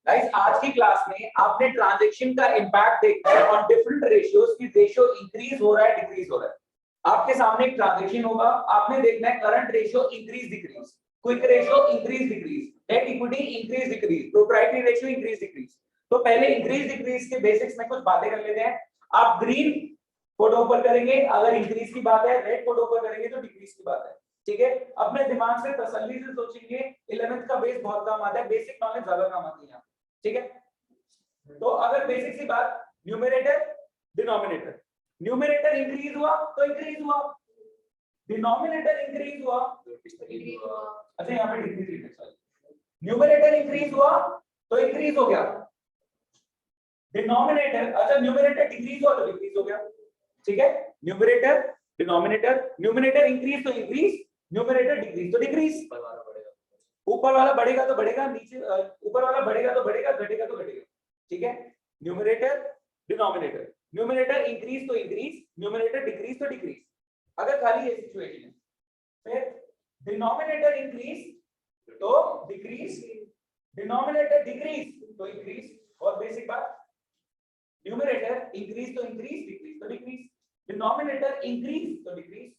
Guys आज की class में आपने ट्रांजैक्शन का इंपैक्ट देखना है ऑन डिफरेंट रेशियोज की रेशियो इंक्रीज हो रहा है डिक्रीज हो रहा है। आपके सामने एक ट्रांजैक्शन होगा, आपने देखना है current ratio increase decrease, quick ratio increase decrease, debt equity increase decrease, proprietary ratio increase decrease. तो पहले इंक्रीज डिक्रीज के बेसिक्स में कुछ बातें कर लेते हैं। आप ग्रीन कोड ऊपर करेंगे अगर इंक्रीज की बात है, रेड कोड ऊपर करेंगे तो डिक्रीज की बात है। ठीक है, अपने दिमाग से तसल्ली से सोचेंगे। 11th का बेस बहुत काम आता है, बेसिक नॉलेज ज्यादा काम आती है। ठीक है, तो अगर बेसिक सी बात, न्यूमरेटर डिनोमिनेटर, न्यूमरेटर इंक्रीज हुआ तो इंक्रीज हुआ, डिनोमिनेटर इंक्रीज हुआ अच्छा यहाँ पे डिक्रीज है, न्यूमरेटर इंक्रीज हुआ तो इंक्रीज हो गया, डिनोमिनेटर अच्छा न्यूमरेटर डिक्रीज हुआ तो डिक्रीज हो गया। ठीक है, न्यूमरेटर डिनोमिनेटर, न्यूमरेटर इंक्रीज तो इंक्रीज, न्यूमरेटर डिक्रीज तो डिक्रीज। ऊपर वाला बढ़ेगा तो बढ़ेगा, नीचे ऊपर वाला बढ़ेगा तो बढ़ेगा, घटेगा तो घटेगा। ठीक है, न्यूमरेटर डिनोमिनेटर, न्यूमरेटर इंक्रीज तो इंक्रीज, न्यूमरेटर डिक्रीज तो डिक्रीज। अगर खाली ये सिचुएशन है, फिर डिनोमिनेटर इंक्रीज तो डिक्रीज, डिनोमिनेटर डिक्रीज तो इंक्रीज। और बेसिक बात, न्यूमरेटर इंक्रीज तो इंक्रीज, डिक्रीज तो डिक्रीज, डिनोमिनेटर इंक्रीज तो डिक्रीज,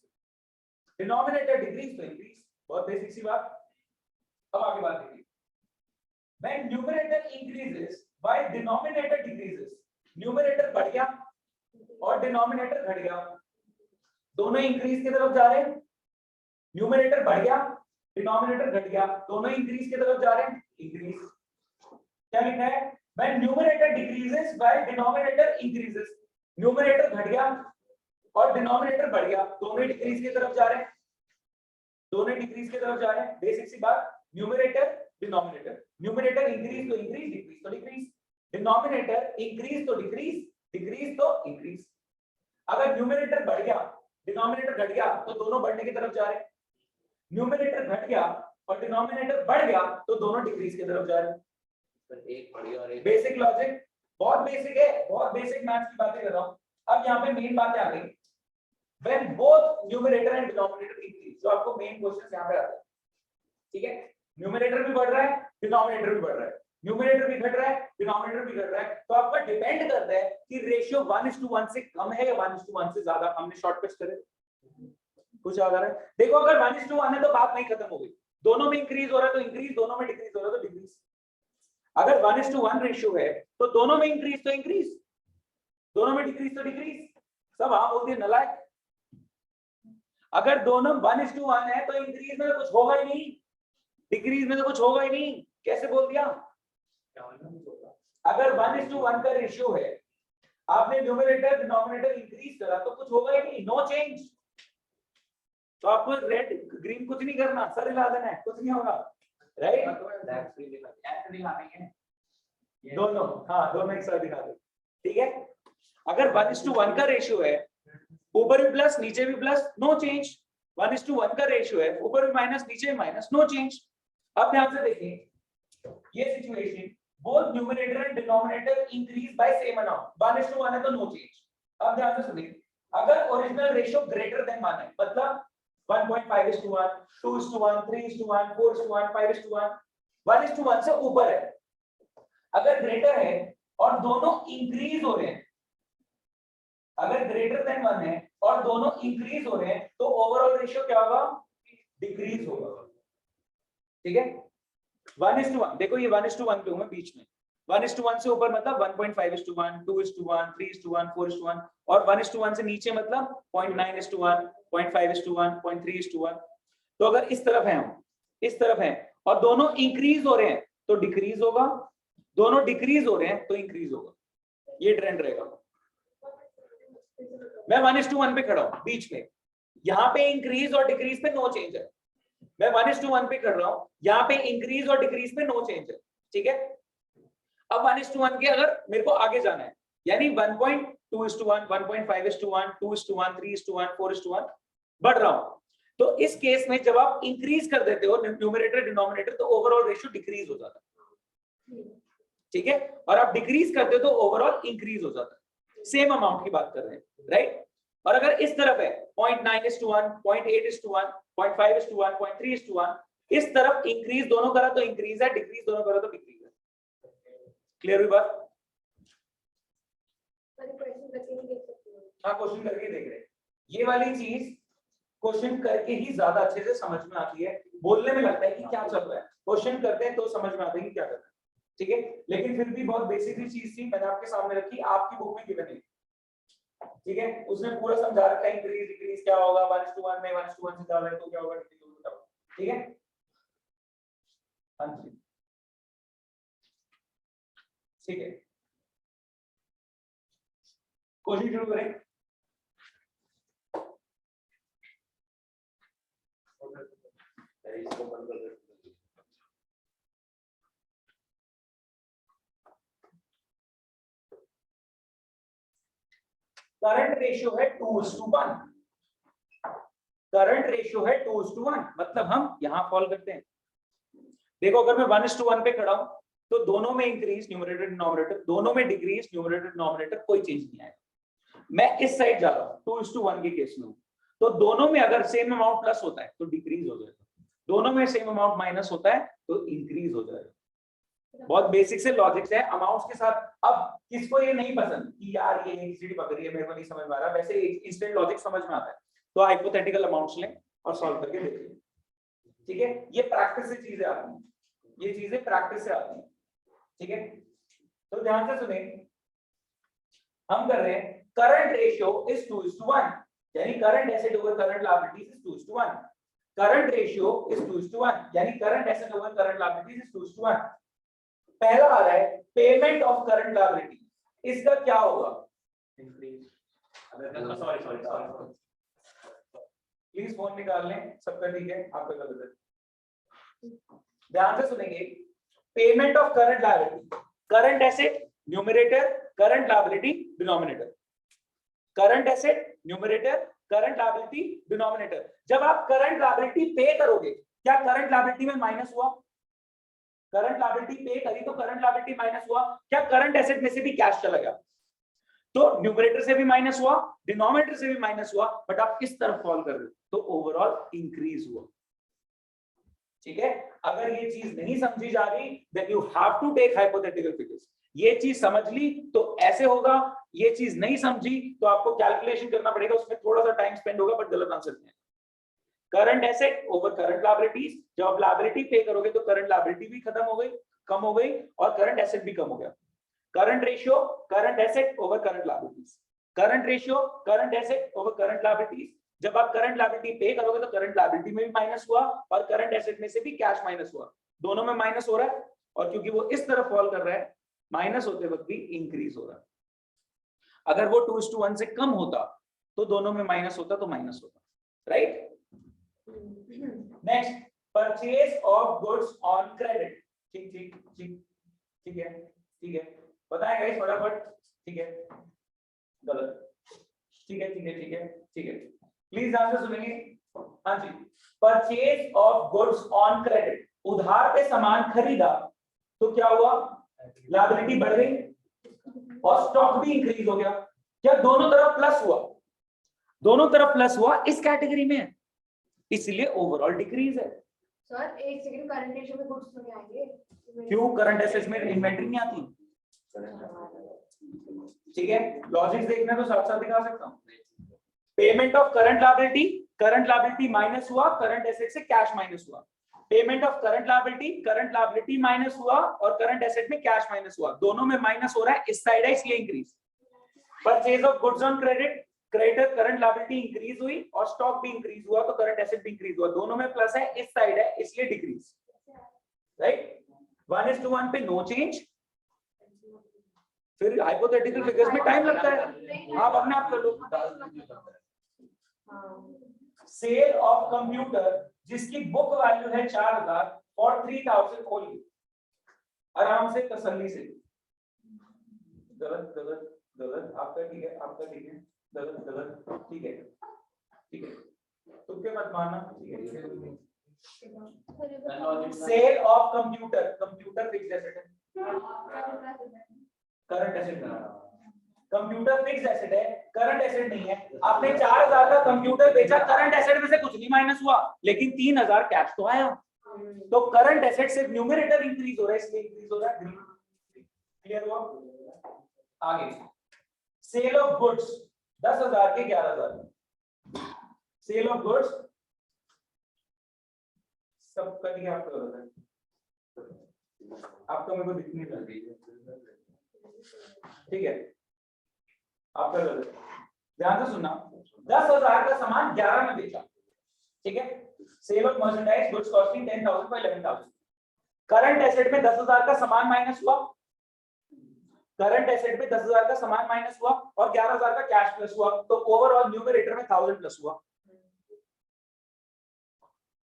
डिनोमिनेटर डिक्रीज तो इंक्रीज। बहुत बेसिक सी बात। अब आगे बात देखिए, when numerator increases while denominator decreases, numerator बढ़ गया और डिनोमिनेटर घट गया, दोनों इंक्रीज की तरफ जा रहे हैं। न्यूमरेटर बढ़ गया, डिनोमिनेटर घट गया, दोनों इंक्रीज की तरफ जा रहे हैं, इंक्रीज। क्या लिखा है, when numerator decreases while denominator increases, numerator घट गया और डिनोमिनेटर बढ़ गया, दोनों डिक्रीज की तरफ जा रहे हैं, दोनों डिक्रीज की तरफ जा रहे हैं। बेसिक सी बात, न्यूमरेटर डिनोमिनेटर, न्यूमरेटर इंक्रीज तो इंक्रीज, डिक्रीज तो डिक्रीज, डिनोमिनेटर इंक्रीज तो डिक्रीज, डिक्रीज तो इंक्रीज। अगर न्यूमरेटर बढ़ गया डिनोमिनेटर घट गया तो दोनों बढ़ने की तरफ जा रहे हैं, न्यूमरेटर घट गया और डिनोमिनेटर बढ़ गया तो दोनों डिक्रीज की तरफ जा रहे हैं। एक बढ़ गया और एक, बेसिक लॉजिक, बहुत बेसिक है, बहुत बेसिक मैथ्स की बातें कर रहा हूं। अब यहाँ पे मेन बातें आ गई, when both numerator and denominator increase, जो आपको मेन क्वेश्चन यहाँ पे आता है। ठीक है, न्यूमरेटर भी बढ़ रहा है, डिनोमिनेटर भी बढ़ रहा है, न्यूमरेटर भी घट रहा है, डिनोमिनेटर भी घट रहा है, तो आपका डिपेंड करता है कि रेशियो 1:1 से कम है या 1:1 से ज्यादा। हमने शॉर्टकट करे, कुछ याद आ रहा है? देखो अगर 1:1 है तो बात नहीं खत्म हो गई, दोनों में इंक्रीज हो रहा है तो इंक्रीज, दोनों में डिक्रीज हो रहा है तो डिक्रीज। अगर 1:1 रेशियो है तो दोनों में इंक्रीज तो इंक्रीज, दोनों में डिक्रीज तो डिक्रीज। सब हाँ बोलती है नलायक। अगर दोनों 1:1 है तो इंक्रीज में तो कुछ होगा ही नहीं, डिक्रीज में तो कुछ होगा ही नहीं। कैसे बोल दिया? अगर 1:1 का रेशियो है, आपने न्यूमरेटर डिनोमिनेटर इंक्रीज करा तो कुछ होगा ही नहीं, नो चेंज। तो आपको रेड ग्रीन कुछ नहीं करना, सर हिला देना है, कुछ नहीं होगा, राइट? दोनों, हाँ दोनों एक साथ दिखा दो। ठीक है, अगर 1:1 का रेशियो है, ऊपर भी प्लस नीचे भी प्लस, नो चेंज। 1:1 का रेशियो है, ऊपर भी माइनस नीचे भी माइनस, नो चेंज। अब ध्यान से देखिए ये situation, both numerator and denominator increase by same amount, 1:1 है तो नो चेंज। अब ध्यान से सुनिए, अगर ओरिजिनल रेशियो ग्रेटर देन 1 है, मतलब 1.5:1, 2:1, 3:1, 4:1, 5:1, 1:1 से ऊपर है, अगर ग्रेटर है और दोनों इंक्रीज हो रहे हैं, अगर ग्रेटर देन 1 है और दोनों इंक्रीज हो रहे हैं तो ओवरऑल रेशियो क्या होगा? डिक्रीज होगा। ठीक है, 1:1, देखो ये 1:1 पे हूं मैं बीच में, 1:1 से ऊपर मतलब 1.5:1, 2:1, 3:1, 4:1, और 1:1 से नीचे मतलब 0.9:1, 0.5:1, 0.3:1। तो अगर इस तरफ है हम, इस तरफ है और दोनों इंक्रीज हो रहे हैं तो डिक्रीज होगा, दोनों डिक्रीज हो रहे हैं तो इंक्रीज होगा, ये ट्रेंड रहेगा। मैं 1:1 पे खड़ा हूं बीच में, यहाँ पे इंक्रीज और डिक्रीज पे नो चेंज है। मैं 1:1 पे कर रहा हूं, यहाँ पे इंक्रीज और डिक्रीज पे नो चेंज है। ठीक है, अब 1:1 के अगर मेरे को आगे जाना है, यानी 1.2:1, 1.5:1, 2:1, 3:1, 4:1 बढ़ रहा हूं, तो इस केस में जब आप इंक्रीज कर देते हो न्यूमरेटर डिनोमिनेटर तो ओवरऑल रेशियो डिक्रीज हो जाता है। ठीक है, और आप डिक्रीज करते हो तो ओवरऑल इंक्रीज हो जाता है। सेम अमाउंट की बात कर रहे हैं, राइट? और अगर इस तरफ है 0.9:1, 0.8:1, 0.5:1, 0.3:1, इस तरफ इंक्रीज दोनों करा तो इंक्रीज है, डिक्रीज दोनों करा तो डिक्रीज है। क्लियर हुई बात? हाँ, क्वेश्चन करके देख रहे हैं। ये वाली चीज क्वेश्चन करके ही ज्यादा अच्छे से समझ में आती है। बोलने में लगता है कि क्या चल रहा है, क्वेश्चन करते हैं तो समझ में आता है कि क्या कर रहा है। ठीक है, लेकिन फिर भी बहुत बेसिक सी चीज थी, मैंने आपके सामने रखी, आपकी बुक में गिवन है। ठीक है, उसने पूरा समझा रखा है इंक्रीज डिक्रीज क्या होगा, 1:1 में 1:1 से ज्यादा है तो क्या होगा, डिक्रीज होगा। ठीक है, हाँ जी, ठीक है, क्वेश्चन शुरू करें। करंट रेशियो है 2:1, करंट रेशियो है 2:1, मतलब हम यहां फॉल करते हैं। देखो अगर मैं 1:1 पे खड़ा हूं तो दोनों में इंक्रीज न्यूमरेटर डिनोमिनेटर, दोनों में डिक्रीज न्यूमरेटर डिनोमिनेटर, कोई चेंज नहीं आएगा। मैं इस साइड जा रहा हूं 2:1 के केस में, तो दोनों में अगर सेम अमाउंट प्लस होता है तो डिक्रीज हो जाएगा, दोनों में सेम अमाउंट माइनस होता है तो इंक्रीज हो जाएगा। बहुत बेसिक से लॉजिक्स है अमाउंट्स के साथ। अब किसको ये नहीं पसंद कि यार ये एबीसीडी पकड़ रही है, मेरे को नहीं समझ में आ रहा, वैसे इंस्टेंट लॉजिक समझ में आता है, तो हाइपोथेटिकल अमाउंट्स लें और सॉल्व करके देखिए। ठीक है, ये प्रैक्टिस से चीजें आती हैं, ये चीजें प्रैक्टिस से आती हैं। ठीक है, तो ध्यान से सुने, हम कर रहे हैं करंट रेशियो इज 2:1, यानी current asset over current liabilities is 2:1, current ratio is 2:1, यानी current asset over current liabilities is 2:1। पहला आ रहा है पेमेंट ऑफ करंट लायबिलिटी, इसका क्या होगा, इंक्रीज। सॉरी प्लीज फोन निकाल लें, सबका ठीक है, आपका गलत है। ध्यान से सुनेंगे, payment of current liability, current asset numerator, current liability denominator, current asset numerator, current liability denominator. जब आप करंट लायबिलिटी पे करोगे, क्या करंट लायबिलिटी में माइनस हुआ, करंट लायबिलिटी पे करी तो करंट लायबिलिटी माइनस हुआ, क्या करंट एसेट में से भी कैश चला गया, तो न्यूमरेटर से भी माइनस हुआ, डिनोमिनेटर से भी माइनस हुआ, बट आप किस तरफ फॉल कर रहे हो, तो ओवरऑल इंक्रीज हुआ। ठीक है, अगर ये चीज नहीं समझी जा रही then you have to take hypothetical figures. ये चीज समझ ली तो ऐसे होगा, ये चीज नहीं समझी तो आपको कैलकुलेशन करना पड़ेगा, उसमें थोड़ा सा टाइम स्पेंड होगा, बट गलत आंसर नहीं है। Current asset over current liabilities, जब आप लायबिलिटी पे करोगे तो करंट लायबिलिटी भी खत्म हो गई, कम हो गई, और करंट एसेट भी कम हो गया। Current ratio current asset over current liabilities, current ratio current asset over current liabilities, जब आप करंट लायबिलिटी पे करोगे तो करंट लायबिलिटी में भी माइनस हुआ और करंट एसेट में से भी कैश माइनस हुआ, दोनों में माइनस हो रहा है, और क्योंकि वो इस तरफ फॉल कर रहा है माइनस होते वक्त भी इंक्रीज हो रहा है। अगर वो 2:1 से कम होता तो दोनों में माइनस होता तो माइनस होता, right. Next, purchase of goods on credit. ठीक ठीक ठीक ठीक है, ठीक है, बताएं गाइस फटाफट। ठीक है, गलत, ठीक है ठीक है ठीक है ठीक है, प्लीज ध्यान से सुनेंगे। हाँ जी, purchase of goods on credit, उधार पे सामान खरीदा तो क्या हुआ, लायबिलिटी बढ़ गई और स्टॉक भी इंक्रीज हो गया। क्या दोनों तरफ प्लस हुआ, दोनों तरफ प्लस हुआ, इस कैटेगरी में है, इसलिए ओवरऑल डिक्रीज है। सर एक सेकंड, करंट रेशियो में गुड्स तो नहीं आएंगे, क्यों, करंट एसेट्स में इन्वेंटरी नहीं आती। ठीक है, लॉजिक्स देखना तो साथ साथ दिखा सकता हूं। Payment of current liability, current liability minus हुआ, करंट एसेट से कैश माइनस हुआ। Payment of current liability minus हुआ और करंट एसेट में कैश माइनस हुआ, दोनों में माइनस हो रहा है, इस साइड है इसलिए increase. Purchase of goods on credit, creditor current liability increase हुई और स्टॉक भी इंक्रीज हुआ तो करंट एसेट भी इंक्रीज हुआ, दोनों में प्लस है, इस साइड है इसलिए डिक्रीज, राइट। 1:1 पे नो चेंज, फिर हाइपोथेटिकल फिगर्स में टाइम लगता है, आप अपने आप कर लो। सेल ऑफ कंप्यूटर जिसकी बुक वैल्यू है 4000 और 3000 ओनली, आराम से तसल्ली से। गलत गलत गलत, आपका ठीक है, आपका ठीक है, गलत गलत, ठीक है ठीक है, तुक्के मत मारना, ठीक है। Sale of computer, computer fixed asset है, करंट एसेट नहीं, कंप्यूटर फिक्स्ड एसेट है, करंट एसेट नहीं है। आपने 4000 का कंप्यूटर बेचा, करंट एसेट में से कुछ नहीं माइनस हुआ, लेकिन 3000 कैश तो आया, तो करंट एसेट से न्यूमरेटर इंक्रीज हो रहा है, इसलिए इंक्रीज हो रहा है। क्लियर हुआ? आगे सेल ऑफ गुड्स 10,000 के 11,000, सेल ऑफ गुड्स सब कर दिया आपका गलत है, आपका मेरे को दिख नहीं रहा, ठीक है आपका गलत है। ध्यान से सुनना, 10,000 का सामान 11 में बेचा, ठीक है, sale of merchandise goods costing 10,000 for 11,000। Current asset में 10,000 का सामान माइनस हुआ, करंट एसेट में 10,000 का सामान माइनस हुआ और 11,000 का कैश प्लस हुआ, तो ओवरऑल न्यूमरेटर में 1000 प्लस हुआ।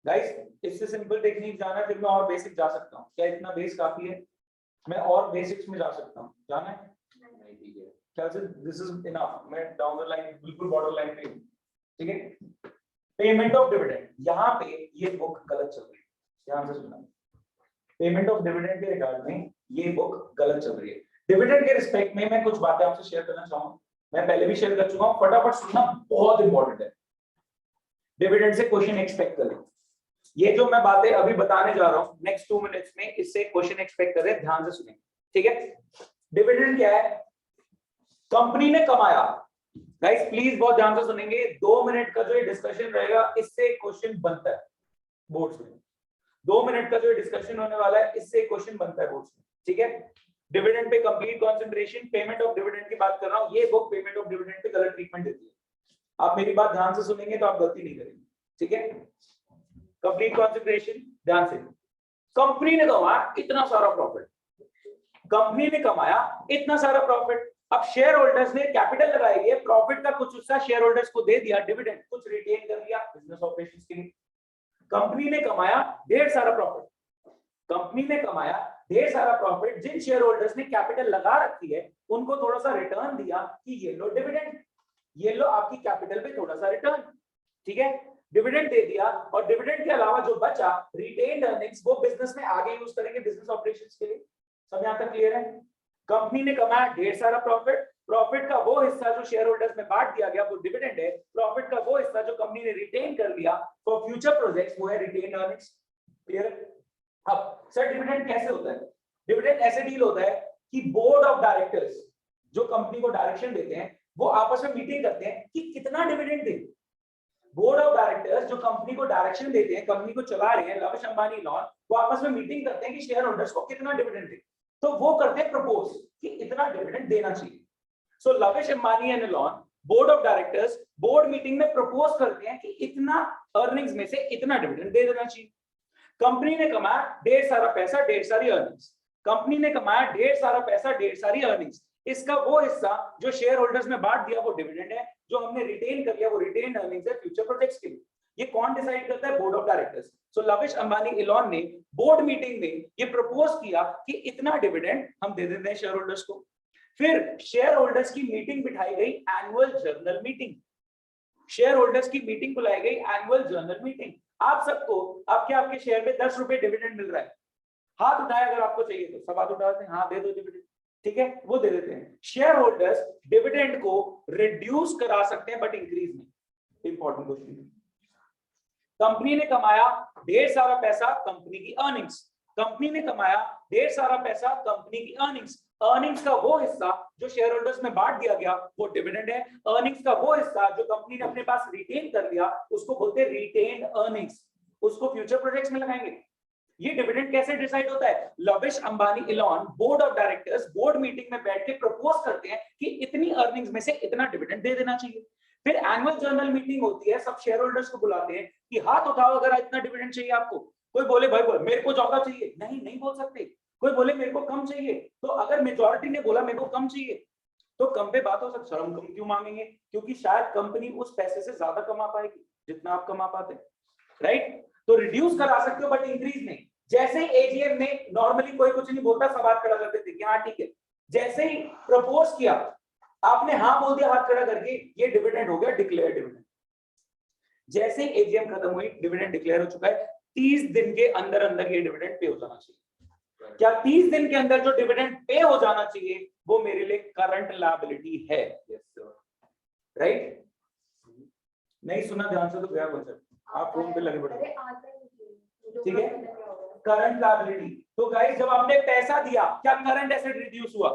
गाइस इससे सिंपल टेक्निक जाना, फिर मैं और बेसिक जा सकता हूं क्या? इतना बेस काफी है? मैं और बेसिक्स में जा सकता हूं, जाना है? नहीं ठीक है, क्या से दिस इज इनफ, मैं डाउन द लाइन बिल्कुल बॉर्डर लाइन पे, ठीक है। पेमेंट ऑफ डिविडेंड, यहां पे ये बुक गलत चल रही है, ध्यान से सुनना। पेमेंट ऑफ डिविडेंड के रिगार्ड में ये बुक गलत चल रही है। डिविडेंड के रिस्पेक्ट में मैं कुछ बातें आपसे शेयर करना चाहूंगा, मैं पहले भी शेयर कर चुका हूं, फटाफट सुनना, बहुत इंपॉर्टेंट है। डिविडेंड से क्वेश्चन एक्सपेक्ट करें, ये जो मैं बातें अभी बताने जा रहा हूं नेक्स्ट 2 मिनट्स में, इससे क्वेश्चन एक्सपेक्ट करें, ध्यान से सुनें, ठीक है। डिविडेंड क्या है? कंपनी ने कमाया, गाइस प्लीज बहुत ध्यान से सुनेंगे, 2 मिनट का जो ये डिस्कशन रहेगा इससे क्वेश्चन बनता है बोर्ड्स में, 2 मिनट का जो डिस्कशन होने वाला है इससे क्वेश्चन बनता है बोर्ड्स में, ठीक है। Dividend pay complete concentration, payment of dividend की बात कर रहा हूं, ये book payment of dividend pay गलत ट्रीटमेंट देती है। आप मेरी बात ध्यान से सुनेंगे तो आप गलती नहीं करेंगे, ठीक है। कंप्लीट कंसंट्रेशन, ध्यान से, कंपनी ने कमाया इतना सारा प्रॉफिट, कंपनी ने कमाया इतना सारा प्रॉफिट, अब शेयर होल्डर्स ने कैपिटल लगाई है, प्रॉफिट का कुछ हिस्सा शेयर होल्डर्स को दे दिया, डिविडेंड कुछ रिटेन कर लिया बिजनेस ऑपरेशंस के लिए। कंपनी ने कमाया ढेर सारा प्रॉफिट, कंपनी ने कमाया ढेर सारा प्रॉफिट, जिन शेयर होल्डर्स ने कैपिटल लगा रखी है उनको थोड़ा सा रिटर्न दिया कि ये लो डिविडेंड, ये लो आपकी कैपिटल पे थोड़ा सा रिटर्न, ठीक है, डिविडेंड दे दिया। और डिविडेंड के अलावा जो बचा रिटेन्ड अर्निंग्स वो बिजनेस में आगे यूज करेंगे बिजनेस ऑपरेशंस के लिए। सब यहां तक क्लियर है? कंपनी ने कमाया ढेर सारा प्रॉफिट, प्रॉफिट का वो हिस्सा जो शेयर होल्डर्स में बांट दिया गया वो डिविडेंड है, प्रॉफिट का वो हिस्सा जो कंपनी ने रिटेन कर लिया फॉर फ्यूचर प्रोजेक्ट्स वो है रिटेन्ड अर्निंग्स। क्लियर है? अब सर डिविडेंड कैसे होता है? डिविडेंड ऐसे डील होता है कि बोर्ड ऑफ डायरेक्टर्स जो कंपनी को डायरेक्शन देते हैं वो आपस में मीटिंग करते हैं कि कितना डिविडेंड दें। बोर्ड ऑफ डायरेक्टर्स जो कंपनी को डायरेक्शन देते हैं, कंपनी को चला रहे हैं, लविश अंबानी लॉन, वो आपस में मीटिंग करते हैं कि शेयर होल्डर्स को कितना डिविडेंड दें, तो वो करते हैं प्रपोज कि इतना डिविडेंड देना चाहिए। सो लविश अंबानी एंड लॉन board of directors board meeting में प्रपोज करते हैं कि इतना अर्निंग्स में से इतना डिविडेंड दे देना चाहिए। कंपनी ने कमाया ढेर सारा पैसा, ढेर सारी अर्निंग्स, कंपनी ने कमाया ढेर सारा पैसा, ढेर सारी अर्निंग्स, इसका वो हिस्सा जो शेयर होल्डर्स में बांट दिया वो डिविडेंड है, जो हमने रिटेन कर लिया वो रिटेन अर्निंग्स है फ्यूचर प्रोजेक्ट्स के लिए। ये कौन डिसाइड करता है? Board of directors. So Lavish Ambani Elon ने बोर्ड मीटिंग में ये प्रपोज किया कि इतना डिविडेंड हम दे देते हैं शेयर होल्डर्स को। फिर शेयर होल्डर्स की मीटिंग बिठाई गई, annual journal meeting, share holders की मीटिंग बुलाई गई, एनुअल जर्नल मीटिंग। आप सबको आपके शेयर में 10 रुपए डिविडेंड मिल रहा है, हाथ उठाए अगर आपको चाहिए तो, सब हाथ उठाते हैं, हाँ दे दो डिविडेंड, ठीक है, वो दे देते हैं। शेयर होल्डर्स डिविडेंड को रिड्यूस करा सकते हैं बट इंक्रीज नहीं। Important question. कंपनी ने कमाया ढेर सारा पैसा, कंपनी की अर्निंग्स, कंपनी ने कमाया ढेर सारा पैसा, कंपनी की अर्निंग्स, अर्निंग्स का वो हिस्सा जो शेयर होल्डर्स में बांट दिया गया वो डिविडेंड है, अर्निंग्स का वो हिस्सा जो कंपनी ने अपने पास रिटेन कर लिया उसको बोलते हैं रिटेन्ड अर्निंग्स, उसको फ्यूचर प्रोजेक्ट्स में लगाएंगे। ये डिविडेंड कैसे डिसाइड होता है? Lavish Ambani Elon board of directors board meeting में बैठ के प्रपोज करते हैं कि इतनी अर्निंग्स में से इतना डिविडेंड दे देना चाहिए। फिर एनुअल जर्नल मीटिंग होती है, सब शेयर होल्डर्स को बुलाते हैं कि हाथ उठाओ अगर इतना डिविडेंड चाहिए आपको। कोई बोले भाई मेरे को ज्यादा चाहिए, नहीं बोल सकते। कोई बोले मेरे को कम चाहिए, तो अगर मेजॉरिटी ने बोला मेरे को कम चाहिए तो कम पे बात हो सकती, सर हम कम क्यों मांगेंगे, क्योंकि शायद कंपनी उस पैसे से ज्यादा कमा पाएगी जितना आप कमा पाते, राइट। तो रिड्यूस करा सकते हो बट इंक्रीज नहीं। जैसे एजीएम में नॉर्मली कोई कुछ नहीं बोलता, सब हाथ खड़ा करते थे कि हाँ ठीक है, जैसे ही प्रपोज किया आपने हाँ बोल दिया हाथ खड़ा करके, ये डिविडेंड हो गया, डिक्लेयर डिविडेंड। जैसे ही एजीएम खत्म हुई डिविडेंड डिक्लेयर हो चुका है, 30 दिन के अंदर अंदर ये डिविडेंड पे हो जाना चाहिए। क्या 30 दिन के अंदर जो डिविडेंड पे हो जाना चाहिए वो मेरे लिए करंट लायबिलिटी है, राइट। नहीं सुना ध्यान से तो गया कॉन्सेप्ट, आप फोन पे लगे पड़े, ठीक है। Current liability. तो गाइस जब आपने पैसा दिया क्या करंट एसेट रिड्यूस हुआ?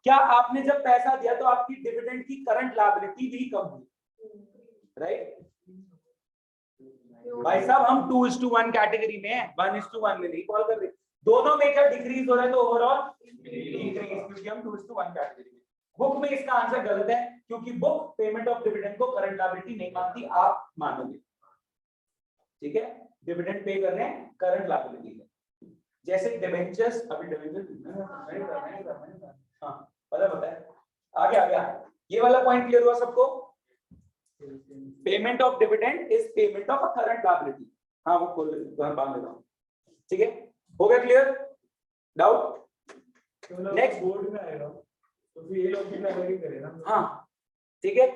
क्या आपने जब पैसा दिया तो आपकी डिविडेंड की करंट लायबिलिटी भी कम हुई, राइट? भाई साहब हम 2:1 कैटेगरी में है, 1:1 में नहीं कॉल कर रहे। दोनों में क्या डिक्रीज हो रहा है तो ओवरऑल इंक्रीज, क्योंकि हम 2:1 कैटेगरी में। बुक में इसका आंसर गलत है क्योंकि बुक पेमेंट ऑफ डिविडेंड को करंट लायबिलिटी नहीं मानती, आप मानोगे, ठीक है? डिविडेंड पे कर रहे हैं, करंट लायबिलिटी है। जैसे डिबेंचर्स, अभी डिबेंचर्स हाँ पता है। आगे आ गया, ये वाला पॉइंट क्लियर हुआ सबको? Payment of dividend is payment of a current liability. हाँ वो खोल बांध देता हूं, ठीक है? हो गया क्लियर? डाउट? नेक्स्ट बोर्ड में आएगा तो फिर ये लोग भी अलग करेगा। हाँ ठीक है।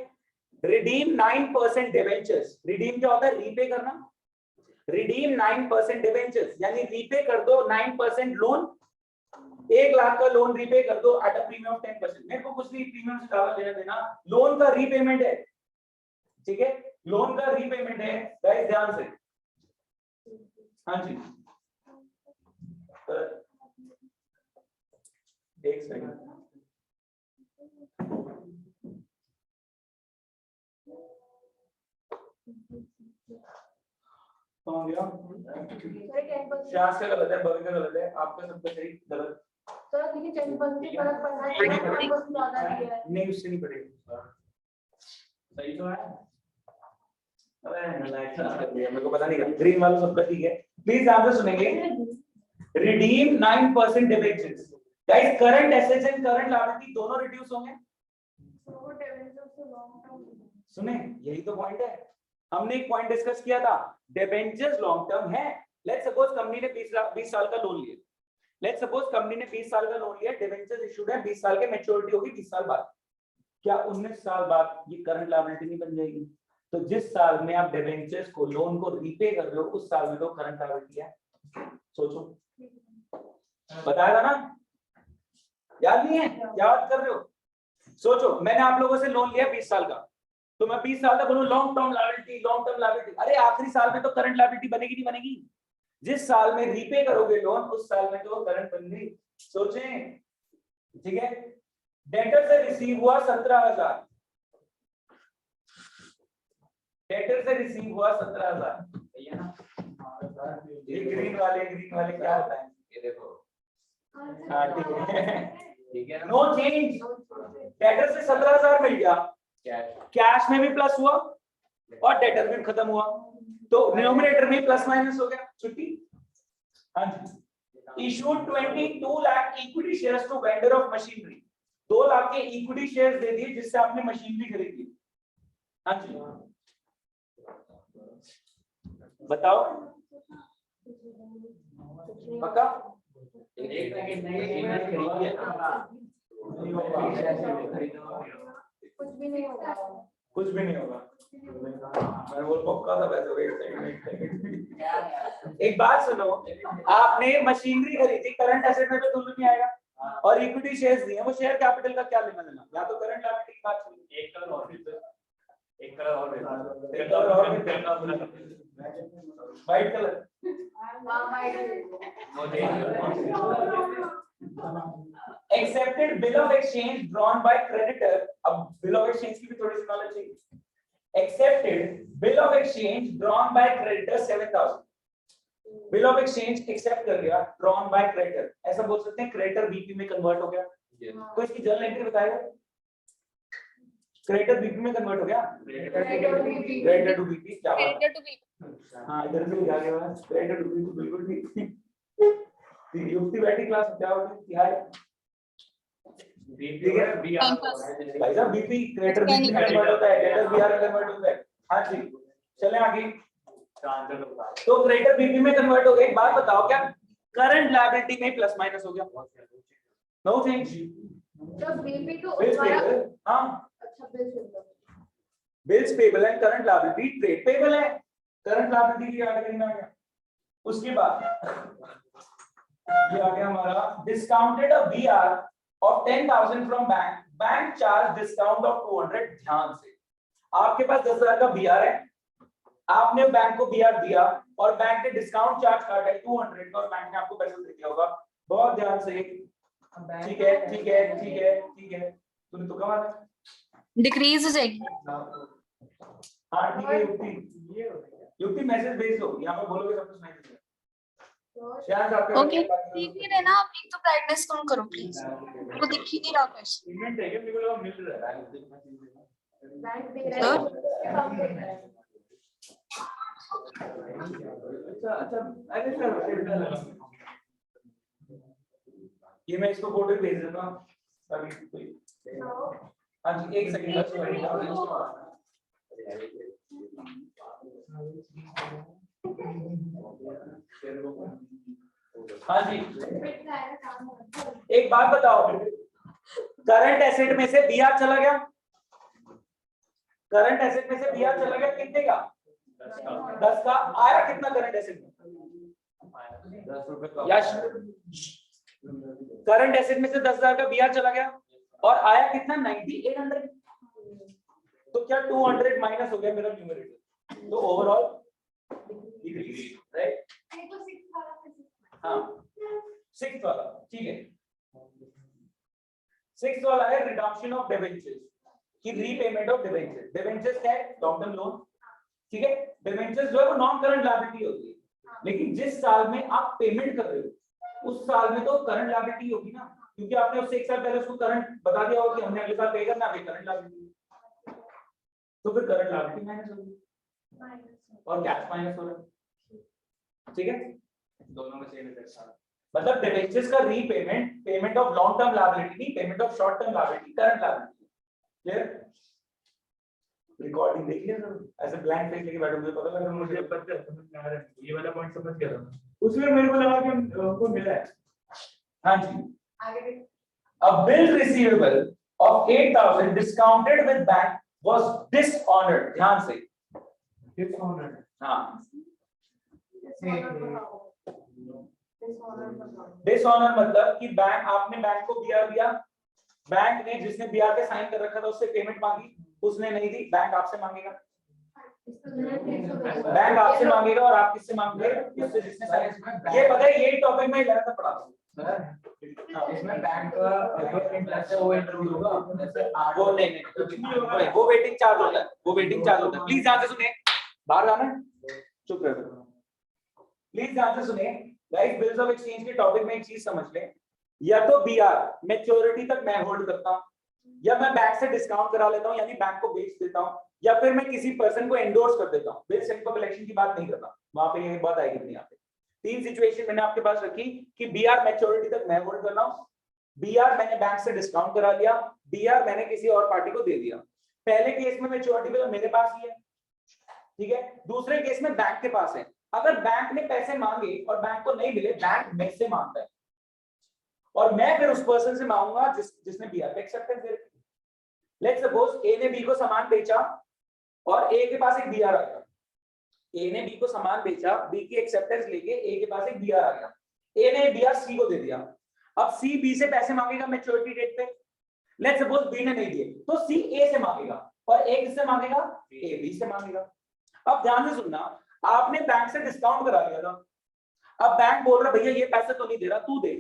Redeem 9% debentures. रिडीम क्या होता है? रीपे करना। रिडीम 9% डिबेंचर्स यानी रीपे कर दो 9% लोन। 1 लाख का लोन रीपे कर दो एट अ प्रीमियम ऑफ 10%। मेरे को कुछ नहीं प्रीमियम से ज्यादा लेना देना, लोन का रीपेमेंट है, ठीक है? लोन का रीपेमेंट है गाइस, ध्यान से। हाँ जी एक सेकंड, कौन गया? शास का गलत है, बवी का गलत है, आपका सबका सही गलत। सर देखिए 10% से फर्क पड़ रहा है, 10% ज्यादा दिया है। नहीं उससे नहीं पड़ेगा, सही तो है। अरे मेरे को पता नहीं, ग्रीन वाला सबका ठीक है। प्लीज आंसर सुनेंगे। Redeem 9% debentures. Guys current assets and current liability दोनों रिड्यूस होंगे। सुने, यही तो पॉइंट है। हमने एक पॉइंट डिस्कस किया था, डिबेंचर्स लॉन्ग टर्म है। लेट्स सपोज कंपनी ने 20 साल का लोन लिया। लेट्स सपोज कंपनी ने 20 साल का लोन लिया, डिबेंचर्स इशूड है 20 साल के, मैच्योरिटी होगी 20 साल बाद। क्या 19 साल बाद ये करंट लायबिलिटी नहीं बन जाएगी? तो जिस साल में आप डिबेंचर्स को लोन को रीपे कर रहे हो उस साल में तो करंट लायबिलिटी है। सोचो, बताया था ना? याद नहीं है? याद कर रहे हो? सोचो, मैंने आप लोगों से लोन लिया 20 साल का, तो मैं 20 साल तक बोलूं long term liability, long term liability. अरे आखिरी साल में तो करंट लायबिलिटी बनेगी नहीं बनेगी? जिस साल में रीपे करोगे लोन उस साल में तो करंट बन गई। सोचें, ठीक है? डेटर से रिसीव हुआ 17,000, डेटर से रिसीव हुआ 17,000, सही है ना? ये ग्रीन वाले क्या होता है? ये देखो, हाँ ठीक है, ठीक है। No change. डेटर से 17,000 मिल गया, कैश में भी प्लस हुआ और डेटर भी खत्म हुआ, तो डिनोमिनेटर में प्लस माइनस हो गया, छुट्टी। हाँ जी। Issued 22 lakh equity shares to vendor of machinery. 2 lakh के इक्विटी शेयर्स दे दिए जिससे आपने मशीनरी खरीदी। हाँ जी बताओ, पक्का? एक सेकंड कुछ भी नहीं होगा। कुछ भी नहीं होगा। मैं बोल पक्का था वैसे। एक बात सुनो, आपने मशीनरी खरीदी, करंट एसेट में तो दोनों नहीं आएगा, और इक्विटी शेयर्स दिए, वो शेयर कैपिटल का क्या लेना देना? या तो करंट लायबिलिटी की बात चली। एक कलर और white colour. Accepted bill of exchange drawn by creditor. अब बिल ऑफ एक्सचेंज की भी थोड़ी सी नॉलेज चाहिए। Accepted bill of exchange drawn by creditor 7,000। Bill of exchange accept कर लिया, ड्रॉन बाय क्रेडिटर, ऐसा बोल सकते हैं क्रेडिटर बीपी में कन्वर्ट हो गया। कोई इसकी जर्नल एंट्री बताएगा? क्रेडिटर बीपी में कन्वर्ट हो गया, क्रेडिटर टू बीपी। क्या बात है? हाँ इधर भी लिखा गया है क्रेडिटर टू बीपी, बिल्कुल ठीक। युक्ति बैठी क्लास में क्या होती है? क्या है भाई साहब? बीपी क्रेडिटर बीपी में कन्वर्ट होता है, डेटर बीआर में कन्वर्ट होता है। हाँ जी चलें आगे। तो क्रेडिटर बीपी में कन्वर्ट हो गया। एक बात बताओ, क्या करंट लायबिलिटी में प्लस माइनस हो गया? No change. जब बीपी तो हाँ अच्छा bills bills payable and current liability trade payable है, करंट लायबिलिटी की कैटेगरी में आ गया। उसके बाद ये आ गया हमारा discounted a BR of 10,000 from bank, bank charge discount of 200। ध्यान से, आपके पास 10,000 का बीआर है, आपने बैंक को बीआर दिया और बैंक ने डिस्काउंट चार्ज काटा है 200 का और बैंक ने आपको पैसा दे दिया होगा। बहुत ध्यान से, ठीक है ठीक है ठीक है ठीक है, तूने तो कहा डिक्रीज हो जाएगी। हाँ ठीक है युक्ति मैसेज भेज दो, यहाँ पे बोलोगे सब कुछ मैसेज शायद आपके ओके ठीक ही है ना, आप एक तो ब्राइटनेस कम करो प्लीज, वो दिख ही नहीं रहा कुछ। पेमेंट है क्या मेरे को मिल रहा है। बैंक दे रहा है, उसके कम दे रहा है। अच्छा अच्छा अरे सर ये मैं इसको फोटो भेज देता हूँ अभी कोई। हाँ जी एक सेकंड हाँ जी एक बात बताओ, करंट एसेट में से बीआर चला गया, करंट एसेट में से बीआर चला गया कितने का 10 का, आया कितना करंट एसेट में 10 रुपए का यश, करंट एसेट में से 10,000 का बीआर चला गया और आया कितना 9800, तो क्या 200 माइनस हो गया मेरा न्यूमरेटर, तो ओवरऑल डिक्रीज राइट। हाँ 6th वाला ठीक है, 6th वाला है रिडक्शन ऑफ डिबेंचर्स की रीपेमेंट ऑफ डिबेंचर्स। डिबेंचर्स क्या है लॉन्ग टर्म लोन, ठीक है। डिबेंचर्स जो है वो नॉन करंट लायबिलिटी होती है, लेकिन जिस साल में आप पेमेंट कर रहे हो उस साल में तो करंट लायबिलिटी होगी ना, क्योंकि आपने उससे 1 साल पहले उसको करंट बता दिया होगा कि हमने अगले साल पे करना है, करंट लायबिलिटी, तो फिर करंट लायबिलिटी माइनस होगी और कैश माइनस हो रहा है, ठीक है। दोनों में सेम इफेक्ट मतलब डिबेंचर्स का repayment payment of long term liability नहीं, payment of short term liability, current liability. Clear? Recording देख लिया सर, ऐसे ब्लैंक फेस लेके बैठो, मुझे पता लगा, मुझे पता है समझ में आ रहा है, ये वाला पॉइंट समझ गया था, उसमें मेरे को लगा कि उनको मिला है। हाँ जी। आगे A bill receivable of 8,000 discounted with bank was dishonored, ध्यान से। हाँ डिसऑनर मतलब कि बैंक, आपने बैंक को बीआर दिया, बैंक ने जिसने बीआर पे साइन कर रखा था उससे पेमेंट मांगी, उसने नहीं दी, बैंक आपसे मांगेगा, बैंक आपसे मांगेगा और आप किससे मांगोगे, उससे जिसने साइन। ये पता है, ये टॉपिक में 11th में पढ़ा था इसमें बैंक का इंटरेस्ट है वो इंटरव्यू होगा, वो नहीं वो वेटिंग चार्ज होता है, वो वेटिंग चार्ज होता है। प्लीज ध्यान से सुने, बाहर जाना है चुप रहो, प्लीज ध्यान से सुने गाइस। बिल्स ऑफ एक्सचेंज के टॉपिक में एक चीज समझ लें, या तो बीआर मैच्योरिटी तक मैं होल्ड करता हूं, या मैं बैंक से डिस्काउंट करा लेता हूं यानी बैंक को बेच देता हूं, या फिर मैं किसी पर्सन को एंडोर्स कर देता हूं। बिल सेट कलेक्शन की बात नहीं करता, वहां पे ये बात आएगी नहीं। यहाँ पे 3 सिचुएशन मैंने आपके पास रखी कि बीआर मैच्योरिटी तक मैं होल्ड कर रहा हूं, बीआर मैंने बैंक से डिस्काउंट करा लिया, बीआर मैंने किसी और पार्टी को दे दिया। पहले केस में मैच्योरिटी तो मेरे पास ही है, ठीक है। दूसरे केस में बैंक के पास है। अगर बैंक ने पैसे मांगे और बैंक को नहीं मिले, बैंक मेरे से मांगता है और मैं फिर उस पर्सन से मांगूंगा जिसने बीआर पे एक्सेप्टेंस दे रखी। लेट्स सपोज ए ने बी को सामान बेचा और ए के पास एक बीआर आ गया, ए ने बी को सामान बेचा, बी की एक्सेप्टेंस लेके ए के पास एक बीआर आ गया, ए ने बीआर सी को दे दिया। अब सी बी से पैसे मांगेगा मैच्योरिटी डेट पे, लेट्स सपोज बी ने नहीं दिए तो सी ए से मांगेगा और ए किससे मांगेगा, ए बी से मांगेगा। अब ध्यान से सुनना, आपने बैंक से डिस्काउंट करा लिया था, अब बैंक बोल रहा भैया ये पैसे तो नहीं दे रहा, तू दे,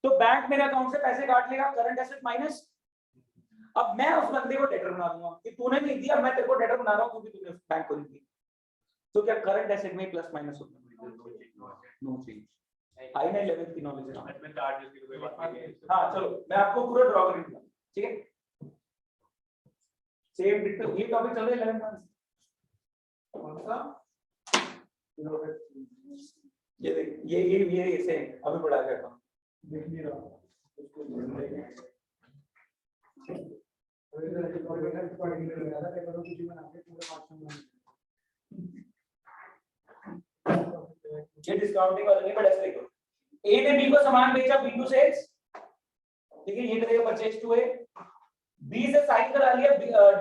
तो बैंक मेरे अकाउंट से पैसे काट लेगा, करंट एसेट माइनस। अब मैं उस बंदे को डेटर बना दूंगा कि तूने नहीं दिया, मैं तेरे को डेटर बना रहा हूं क्योंकि तूने बैंक को नहीं दी। तो क्या करंट एसेट में प्लस माइनस होता है? No change. आई ना 11th की नॉलेज है में चार्जेस की कोई बात नहीं है। हाँ चलो मैं आपको पूरा ड्रॉ कर दूंगा, ठीक है। सेम डिटेल ये टॉपिक चल रहा है 11th में, कौन सा ये देख ये ऐसे अभी पढ़ा करता हूं, देख नहीं रहा उसको ये डिस्काउंटिंग वाला नहीं, बट ऐसे देखो, ए ने बी को सामान बेचा, बी टू सेल्स, ठीक है, ये करेगा परचेज टू ए, बी से साइन करा लिया,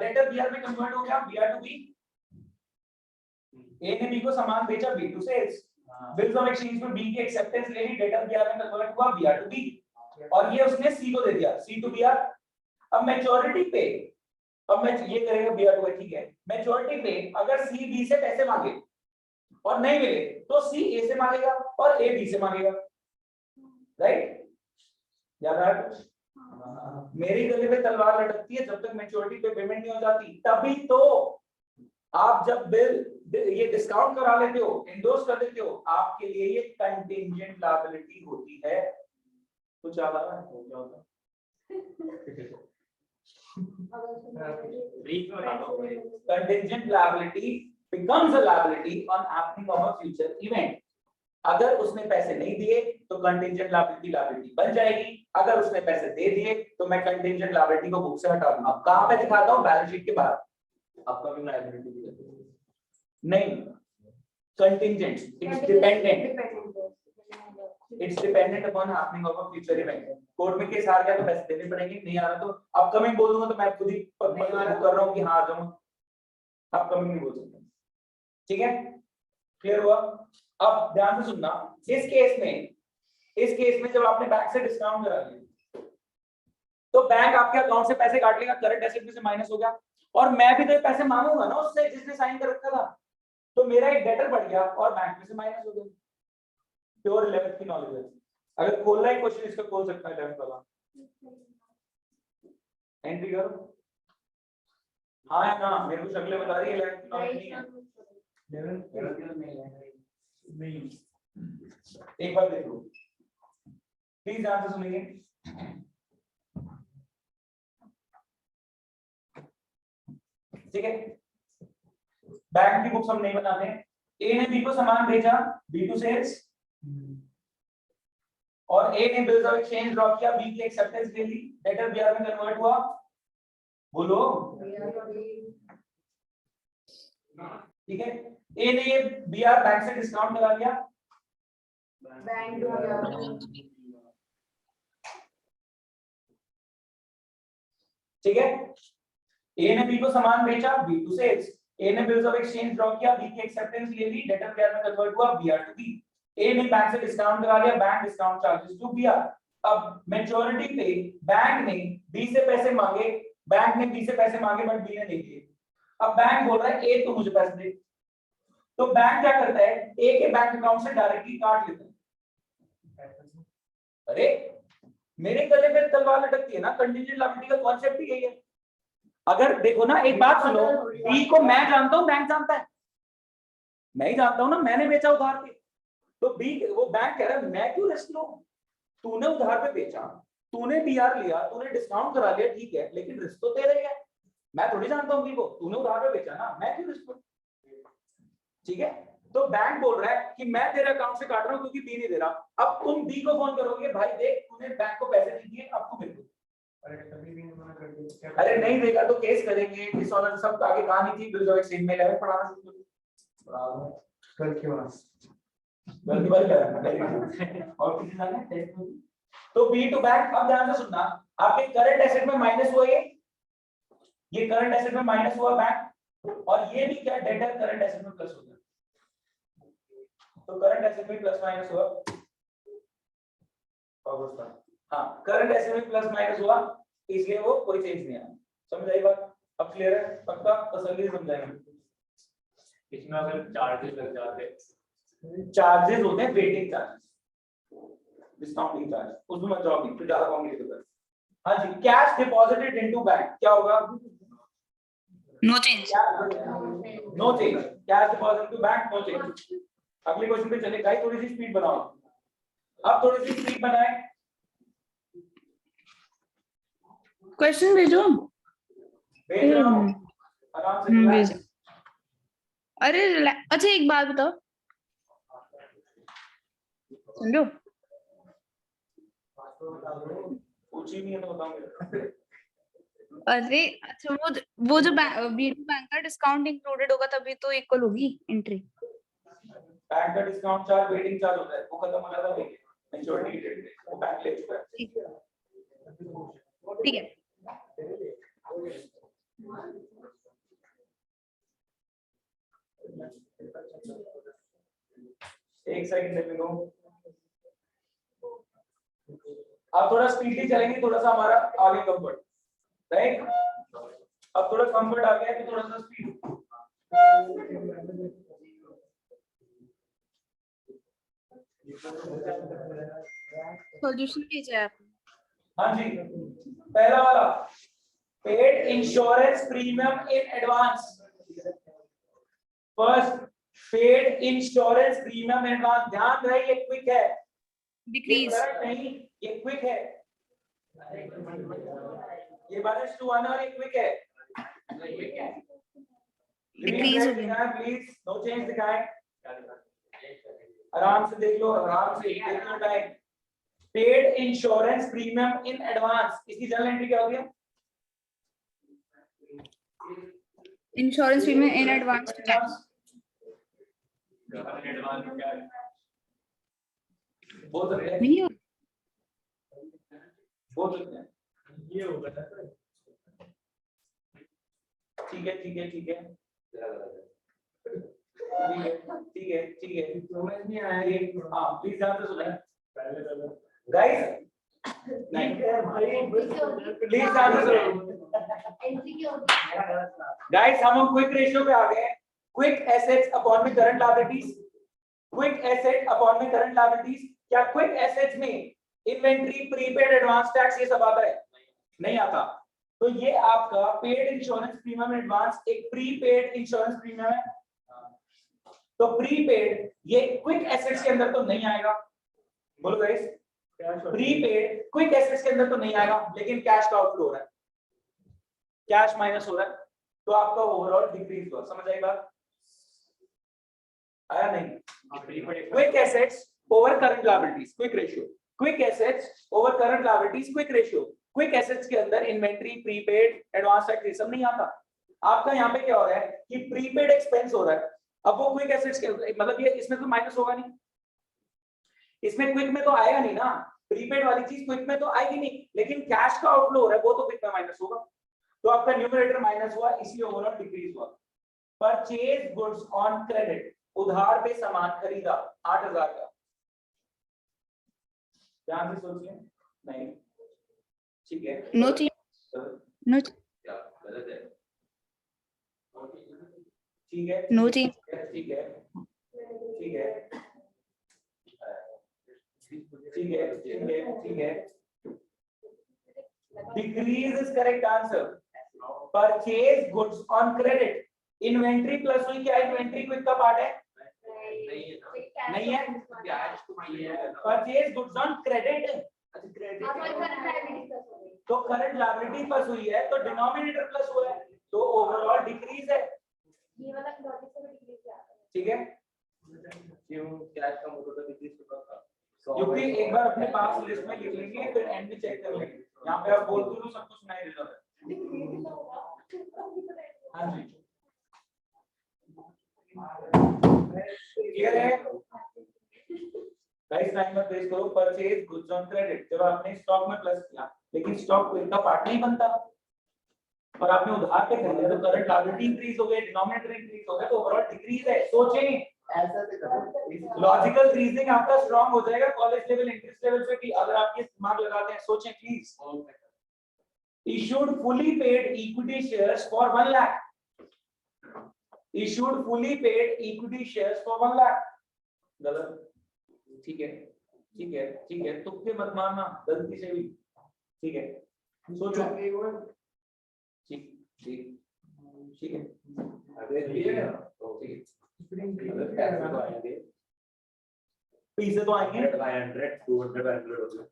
डेटर बीआर में कन्वर्ट हो गया, बीआर टू बी, ए ने बी को सामान बेचा, B to sales, bills of exchange में बी की एक्सेप्टेंस ले ली, डेटर बीआर में कन्वर्ट हुआ, बीआर टू बी, और ये उसने सी को दे दिया, सी टू बीआर। अब मैच्योरिटी पे अब मैं ये करेगा बी आर ठीक है। मैच्योरिटी पे अगर सी बी से पैसे मांगे और नहीं मिले तो सी ए से मांगेगा और ए बी से मांगेगा, राइट? याद आ रहा है? मेरी गले पे तलवार लटकती है जब तक मैच्योरिटी पे पेमेंट नहीं हो जाती, तभी तो आप जब बिल ये डिस्काउंट करा लेते हो, इंडोर्स कर देते हो, आपके लिए ये कंटिंजेंट लायबिलिटी होती है। तो क्या लगा है क्या होता contingent liability becomes a liability on happening of a future event। अगर उसने पैसे नहीं दिए तो contingent liability बन जाएगी, अगर उसने पैसे दे दिए तो मैं contingent liability को बुक से हटा दूंगा। अब कहां पे दिखाता हूं? बैलेंस शीट के बाहर। आपका भी liability नहीं, contingent, it's dependent upon happening of a future event। Court में केस हार गया तो पैसे देने पड़ेंगे, नहीं आ रहा तो अपकमिंग बोल दूंगा तो मैं खुद ही कर रहा हूं कि हार जाऊंगा, अपकमिंग नहीं बोल सकता। ठीक है, क्लियर हुआ? अब ध्यान से सुनना, इस केस में जब आपने बैंक से डिस्काउंट करा लिया तो बैंक आपके अकाउंट से पैसे काट लेगा, करंट एसेट में से माइनस हो गया, और मैं भी तो ये पैसे मांगूंगा ना उससे जिसने साइन कर रखा था, तो मेरा एक डेटर बढ़ गया और बैंक में से माइनस हो गया। प्योर 11th की नॉलेज है। अगर खोल रहा है क्वेश्चन इसका खोल सकता है 11th वाला, एंट्री करो। हाँ या ना? मेरे को शक्लें बता रही है 11th की नॉलेज नहीं है। 11th नहीं, एक बार देखो प्लीज, ध्यान से सुनिए। ठीक है, बैंक की बुक्स हम नहीं बनाते। ए ने बी को सामान भेजा, बी टू सेल्स, और ए ने बिल्स ऑफ एक्सचेंज ड्रॉप किया, बी की एक्सेप्टेंस ले ली, डेटर बीआर में कन्वर्ट हुआ। बोलो ठीक है, ए ने ये बीआर बैंक से डिस्काउंट करा लिया, ठीक है। ए ने बी को सामान बेचा, बी टू सेल्स, ए ने बिल्स ऑफ एक्सचेंज ड्रॉ किया, बी की एक्सेप्टेंस ले ली, डेटर बीआर में कन्वर्ट हुआ, बीआर टू बी। ए ने बैंक से डिस्काउंट करा लिया, bank discount charges to BR. अब मैच्योरिटी पे बैंक ने बी से पैसे मांगे, बैंक ने बी से पैसे मांगे बट बी ने नहीं दिए। अब बैंक बोल रहा है ए तो मुझे पैसे दे, तो बैंक क्या करता है, ए के बैंक अकाउंट से डायरेक्टली काट लेता है। अरे मेरे गले पे तलवार लटकती है ना, कंटीजेंट लायबिलिटी का कॉन्सेप्ट ही यही है। अगर देखो ना, एक बात सुनो, बी को मैं जानता हूं, बैंक जानता है, मैं ही जानता हूं ना, मैंने बेचा उधार पे, तो बी वो बैंक कह रहा है मैं क्यों रिस्क लूं, तूने उधार पे बेचा, तूने बीआर लिया, तूने डिस्काउंट करा लिया, ठीक है, लेकिन रिस्क तो तेरा ही है, मैं थोड़ी जानता हूं बी को, तूने उधार पे बेचा ना, मैं क्यों रिस्क लूं? ठीक है, तो बैंक बोल रहा है कि मैं तेरे अकाउंट से काट रहा हूं क्योंकि बी नहीं दे रहा। अब तुम बी को फोन करोगे, भाई देख तूने बैंक को पैसे नहीं दिए, अब तू मेरे को, अरे नहीं देगा तो केस करेंगे, डिसऑनर सब आगे कहानी थी, बिल्स ऑफ एक्सचेंज में 11 पढ़ाना शुरू करो, कल के बाद गलती बात करना और किसी जाने टेस्ट में। तो बी टू बैंक। अब ध्यान से सुनना, आपके करंट एसेट में माइनस हुआ, ये करंट एसेट में माइनस हुआ बैंक, और ये भी क्या डेटर करंट एसेट में प्लस हो गया, तो करंट एसेट में प्लस माइनस हुआ, हाँ करंट एसेट में प्लस माइनस हुआ, इसलिए वो कोई चेंज नहीं आया। समझ आई बात? अब क्लियर है? पक्का तसल्ली से समझाएंगे। इसमें अगर चार्जेस लग जाते, चार्जेस होते हैं वेटिंग चार्जेस, डिस्काउंटिंग चार्ज, उसमें मत जाओ, फिर ज्यादा कॉम्प्लिकेटेड होगा। हाँ जी, कैश डिपॉजिटेड इनटू बैंक क्या होगा? No change, no change, cash deposit to bank no change. अगले क्वेश्चन पे चले गाइस, थोड़ी सी स्पीड बनाओ, अब थोड़ी सी स्पीड बनाए। क्वेश्चन भेजो, भेज रहा हूं, आराम से भेजो। अरे अच्छा एक बात बताओ, समझो, पूछी नहीं है तो बताऊंगा। अरे अच्छा वो जो बी2 बैंक का डिस्काउंट इंक्लूडेड होगा तभी तो इक्वल होगी एंट्री। बैंक का डिस्काउंट चार्ज वेटिंग चार्ज होता है, वो खत्म हो जाता है मैच्योरिटी डेट, वो बैंक ले चुका है। ठीक है, एक सेकंड दे दो, अब थोड़ा स्पीडली चलेंगे, थोड़ा सा हमारा आगे कंफर्ट, राइट? अब थोड़ा कंफर्ट आ गया है तो थोड़ा सा स्पीड। सॉल्यूशन कीजिए आप। हाँ जी, पहला वाला paid insurance premium in advance. First, paid insurance premium in advance. ध्यान रहे ये क्विक है, ये डिक्रीज। करंट नहीं, ये क्विक है। ये बैलेंस टू आना और ये क्विक है। डिक्रीज हो गया। प्लीज नो चेंज दिखाएं, आराम से देख लो, आराम से देख लो time. Paid insurance premium in advance, इसकी जर्नल एंट्री क्या हो गया? Insurance premium in advance to tax. बोल सकते हैं, नहीं हो बोल सकते हैं। ये होगा ना। ठीक है ठीक है ठीक है ठीक है ठीक है। समझ नहीं आया ये। हाँ प्लीज ध्यान से सुनिए पहले गाइस, नहीं प्लीज ध्यान से सुनिए गाइस। हम क्विक रेशियो पे आ गए हैं। क्विक एसेट्स अपॉन में current liabilities, quick asset upon में करंट लायबिलिटीज। क्या क्विक एसेट्स में इन्वेंट्री, प्रीपेड, एडवांस टैक्स ये सब आता है? नहीं आता। तो ये आपका पेड इंश्योरेंस प्रीमियम एडवांस एक प्रीपेड इंश्योरेंस प्रीमियम है। तो प्रीपेड ये क्विक एसेट्स के अंदर तो नहीं आएगा। बोलो गाइस, प्रीपेड क्विक एसेट्स के अंदर तो नहीं आएगा, लेकिन कैश का आउटफ्लो हो रहा है, कैश माइनस हो रहा है, तो आपका ओवरऑल डिक्रीज हुआ। समझ आई बात? आया नहीं? Quick assets over current liabilities, quick ratio. Quick assets over current liabilities, quick ratio. Quick assets के अंदर इन्वेंट्री, प्रीपेड, एडवांस टैक्स ये सब नहीं आता। आपका यहाँ पे क्या हो रहा है कि प्रीपेड एक्सपेंस हो रहा है। अब वो क्विक एसेट्स के मतलब ये इसमें तो माइनस होगा नहीं, इसमें क्विक में तो आएगा नहीं ना। प्रीपेड वाली चीज क्विक में तो आएगी नहीं, लेकिन कैश का आउटफ्लो हो रहा है वो तो क्विक में माइनस होगा। तो आपका न्यूमरेटर माइनस हुआ, इसलिए ओवरऑल डिक्रीज हुआ। परचेज गुड्स ऑन क्रेडिट, उधार पे सामान खरीदा 8000 का। ध्यान से सोचिए। नहीं ठीक है, नो चेंज, नो गलत है। ठीक है नो चेंज। ठीक है ठीक है ठीक है ठीक है ठीक है। Decrease is correct answer. Purchase goods on credit, inventory plus हुई क्या? इन्वेंट्री क्विक का पार्ट है? नहीं है। परचेज गुड्स ऑन क्रेडिट, तो करंट लायबिलिटी प्लस हुई है, तो डिनोमिनेटर प्लस हुआ है, तो ओवरऑल डिक्रीज है। ठीक है, क्योंकि एक बार अपने पास लिस्ट में लिख लेंगे, फिर एंड में चेक कर लेंगे। यहाँ पे आप बोलते हो सब कुछ सुनाई दे रहा है। हाँ जी क्लियर है गाइस? टाइम में प्लेस करो। परचेज गुड्स ऑन क्रेडिट, जब आपने स्टॉक में प्लस किया, लेकिन स्टॉक क्विक का पार्ट नहीं बनता और आपने उधार पे खरीदा, तो करंट लायबिलिटी इंक्रीज हो गई, डिनोमिनेटर इंक्रीज हो गया, तो ओवरऑल डिक्रीज है। सोचें, लॉजिकल रीजनिंग आपका स्ट्रांग हो जाएगा कॉलेज लेवल, इंटरेस्ट लेवल पे भी अगर आप ये दिमाग लगाते हैं। सोचें please. Issued fully paid equity shares for 1 lakh, issued fully paid equity shares for 1 lakh. गलत। ठीक है ठीक है ठीक है, तुक्के मत मारना गलती से भी। ठीक है, सोचो। ठीक ठीक ठीक है, पैसे तो आएंगे,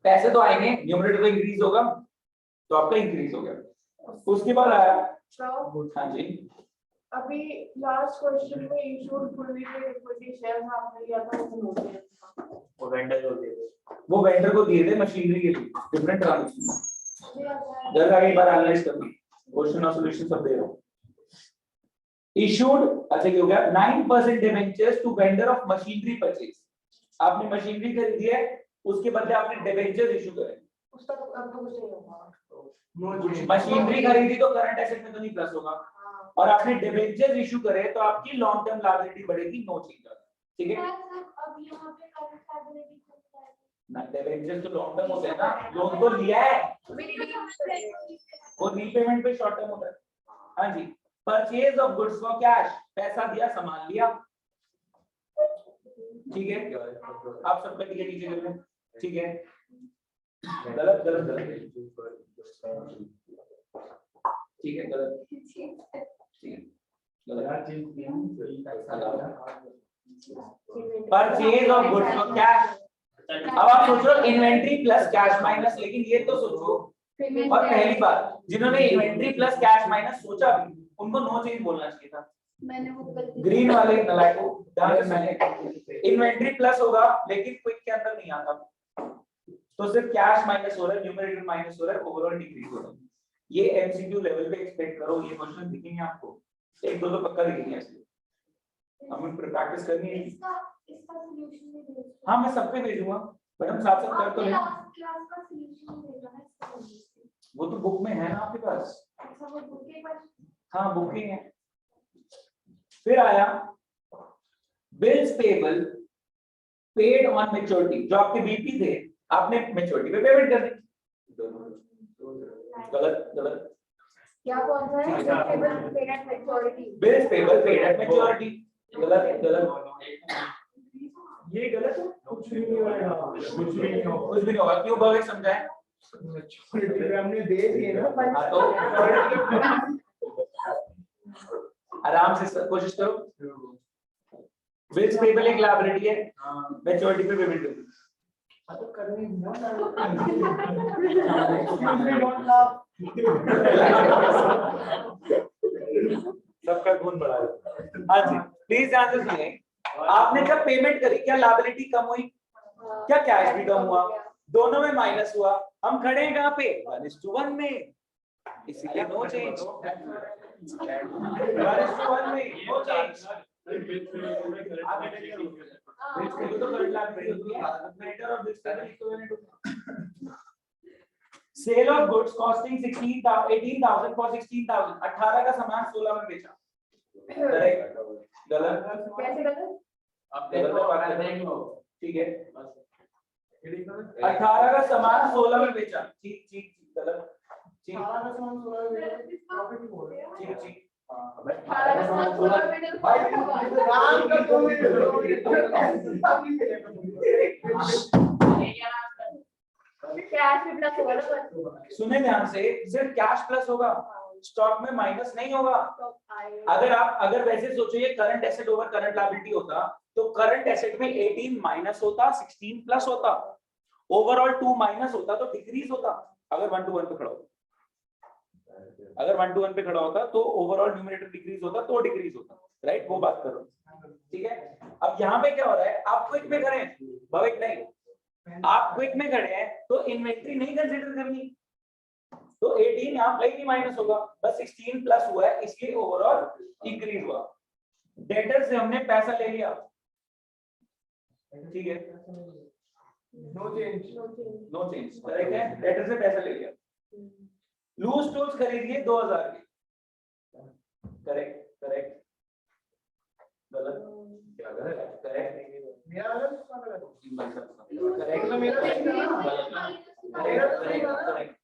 पैसे तो आएंगे, न्यूमरेटर तो इंक्रीज होगा, तो आपका इंक्रीज हो गया। उसके बाद आया, हाँ जी, अभी लास्ट क्वेश्चन में issued fully paid equity shares आपने लिया था, वो वेंडर वो वेंडर को दिए थे मशीनरी के लिए, डिफरेंट ट्रांजेक्शन। जरा आगे एक बार एनालाइज करना, क्वेश्चन और सॉल्यूशन सब दे रहा हूं। इशूड, अच्छा ये हो गया 9% debentures to vendor of machinery purchase. आपने मशीनरी खरीदी है, उसके बदले आपने डिबेंचर्स इशू करे। उसका तो अब तो कुछ नहीं होगा। मशीनरी खरीदी तो करंट एसेट में तो नहीं प्लस होगा, और आपने डिबेंचर्स इशू करे तो आपकी लॉन्ग टर्म लायबिलिटी बढ़ेगी, नो चेंज। ठीक है, अब यहाँ पे करंट लायबिलिटी ना डिबेंचर्स तो लॉन्ग टर्म होते हैं ना, लोन तो लिया है, वो रीपेमेंट पे शॉर्ट टर्म होता है। हाँ जी, purchase of goods for cash, पैसा दिया सामान लिया, ठीक है, आप सब कर दिया नीचे कर लो, ठीक है, गलत गलत गलत, ठीक है, गलत, ठीक है, purchase of goods for cash. अब आप सोचो इन्वेंट्री प्लस कैश माइनस, लेकिन ये तो सोचो, और पहली बार जिन्होंने इन्वेंट्री प्लस कैश माइनस सोचा भी उनको नो चेंज बोलना चाहिए था। मैंने वो गलती ग्रीन वाले नलायको मैंने इन्वेंट्री प्लस होगा लेकिन क्विक के अंदर नहीं आता, तो सिर्फ कैश माइनस हो रहा है, न्यूमरेटर माइनस हो रहा है, ओवरऑल डिक्रीज हो रहा है। ये एमसीक्यू लेवल पे एक्सपेक्ट करो, ये क्वेश्चन दिखेंगे आपको, एक दो तो पक्का दिखेंगे ऐसे, हमें प्रैक्टिस करनी है। इसका सॉल्यूशन भी भेज दो। हाँ मैं सबके भेजूंगा, मैडम साथ साथ कर तो ले, क्लास का सॉल्यूशन भेजना है इसका solution। वो तो बुक में है ना आपके पास, अच्छा वो बुक के पास हाँ बुकिंग है। फिर आया bills payable paid on maturity, जो आपके बीपी थे आपने मैच्योरिटी पे पेमेंट कर दी, गलत गलत, क्या कौन सा है table payment maturity. Bills payable paid at maturity, गलत गलत, ये गलत है, कुछ भी नहीं होगा, कुछ भी नहीं होगा। कुछ भी नहीं होगा, क्यों भविक समझाए, मैच्योरिटी हमने दे दिए ना, हाँ तो आराम से कोशिश करो। बिल्स पेबल एक लायबिलिटी है, मैच्योरिटी पे पेमेंट कर दी, तो करने ना सबका गुण बढ़ा है। हाँ जी प्लीज ध्यान से सुनिए, आपने जब पेमेंट करी क्या लायबिलिटी कम हुई, क्या कैश भी कम हुआ, दोनों में माइनस हुआ, हम खड़े हैं कहाँ पे 1:1 में, इसीलिए नो चेंज, 1:1 में no change. Sale of goods costing 18,000 for 16,000, 18 का सामान 16 में बेचा, करेक्ट गलत, कैसे गलत। आप ठीक है, 18 का सामान 16 में बेचा, ठीक ठीक गलत, ठीक ठीक ठीक, सुने ध्यान से, सिर्फ कैश प्लस होगा, स्टॉक में माइनस नहीं होगा। अगर वैसे सोचो ये current asset over current liability होता तो करंट एसेट में 18 माइनस होता, 16 प्लस होता, ओवरऑल 2 माइनस होता तो डिक्रीज होता। अगर 1 to 1 पे खड़ा होता, अगर 1 to 1 पे खड़ा होता तो ओवरऑल न्यूमरेटर डिक्रीज होता तो डिक्रीज होता, राइट, वो बात करो, ठीक है। अब यहाँ पे क्या हो रहा है, आप क्विक में खड़े हैं, भविक नहीं, आप क्विक में खड़े हैं तो इन्वेंट्री नहीं कंसीडर करनी, तो 18 यहाँ कहीं नहीं माइनस होगा, बस 16 प्लस हुआ है इसलिए ओवरऑल इंक्रीज हुआ। डेटर से हमने पैसा ले लिया, ठीक है, no change, no change, correct है, डेटर से पैसा ले लिया। लूज टूल्स खरीदिए 2000 के, करेक्ट करेक्ट गलत, क्या गलत, करेक्ट मेरा गलत, करेक्ट ना, मेरा करेक्ट करेक्ट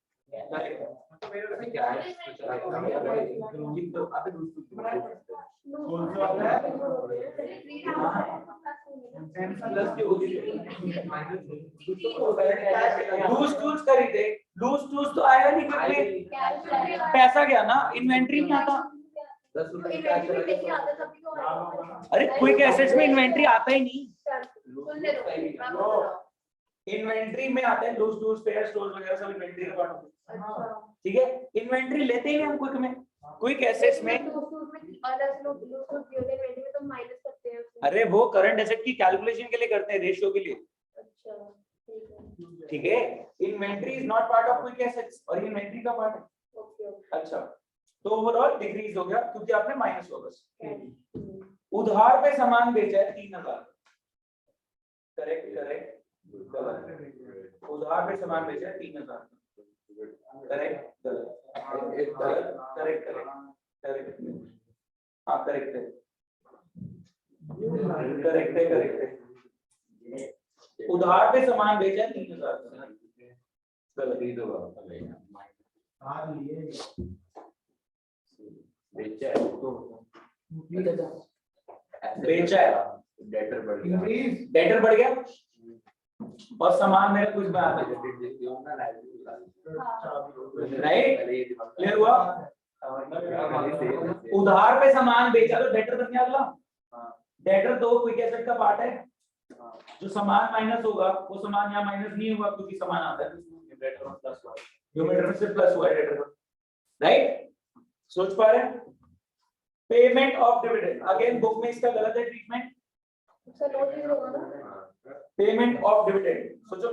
लूज टूल्स खरीदे, लूज टूल्स तो आएगा नहीं क्योंकि पैसा गया ना, इन्वेंट्री नहीं आता। अरे क्विक एसेट्स में इन्वेंट्री आता ही नहीं, इन्वेंट्री में आता है लूज टूल्स, स्पेयर स्टोर्स वगैरह सब इन्वेंट्री का पार्ट होता है, ठीक है। इन्वेंट्री लेते ही नहीं हम क्विक में, क्विक एसेट्स में अरे वो करंट एसेट की कैलकुलेशन के लिए करते हैं, रेशियो के लिए, ठीक है। Inventory is not part of quick assets और इन्वेंट्री का पार्ट है। अच्छा तो ओवरऑल डिक्रीज हो गया क्योंकि आपने माइनस हुआ बस। उधार पे सामान बेचा है 3000, करेक्ट करेक्ट गलत, उधार पे सामान बेचा है 3000, करेक्ट गलत, करेक्ट करेक्ट करेक्ट, हाँ करेक्ट है, करेक्ट है करेक्ट है, उधार पे सामान बेचा 3000, गलत, बेचा है डेटर बढ़ गया, डेटर बढ़ गया और सामान मेरा कुछ में आता है, राइट? क्लियर हुआ? उधार पे सामान बेचा तो डेटर बन गया अगला। डेटर तो क्विक एसेट का पार्ट है, जो सामान माइनस होगा वो सामान यहाँ माइनस नहीं होगा क्योंकि सामान आता है, न्यूमरेटर में प्लस हुआ है, न्यूमरेटर में से प्लस हुआ है डेटर, राइट? सोच पा रहे हैं? Payment of dividend, again book में इसका गलत है ट्रीटमेंट, सर नो चेंज होगा ना? पेमेंट ऑफ डिविडेंड सोचो,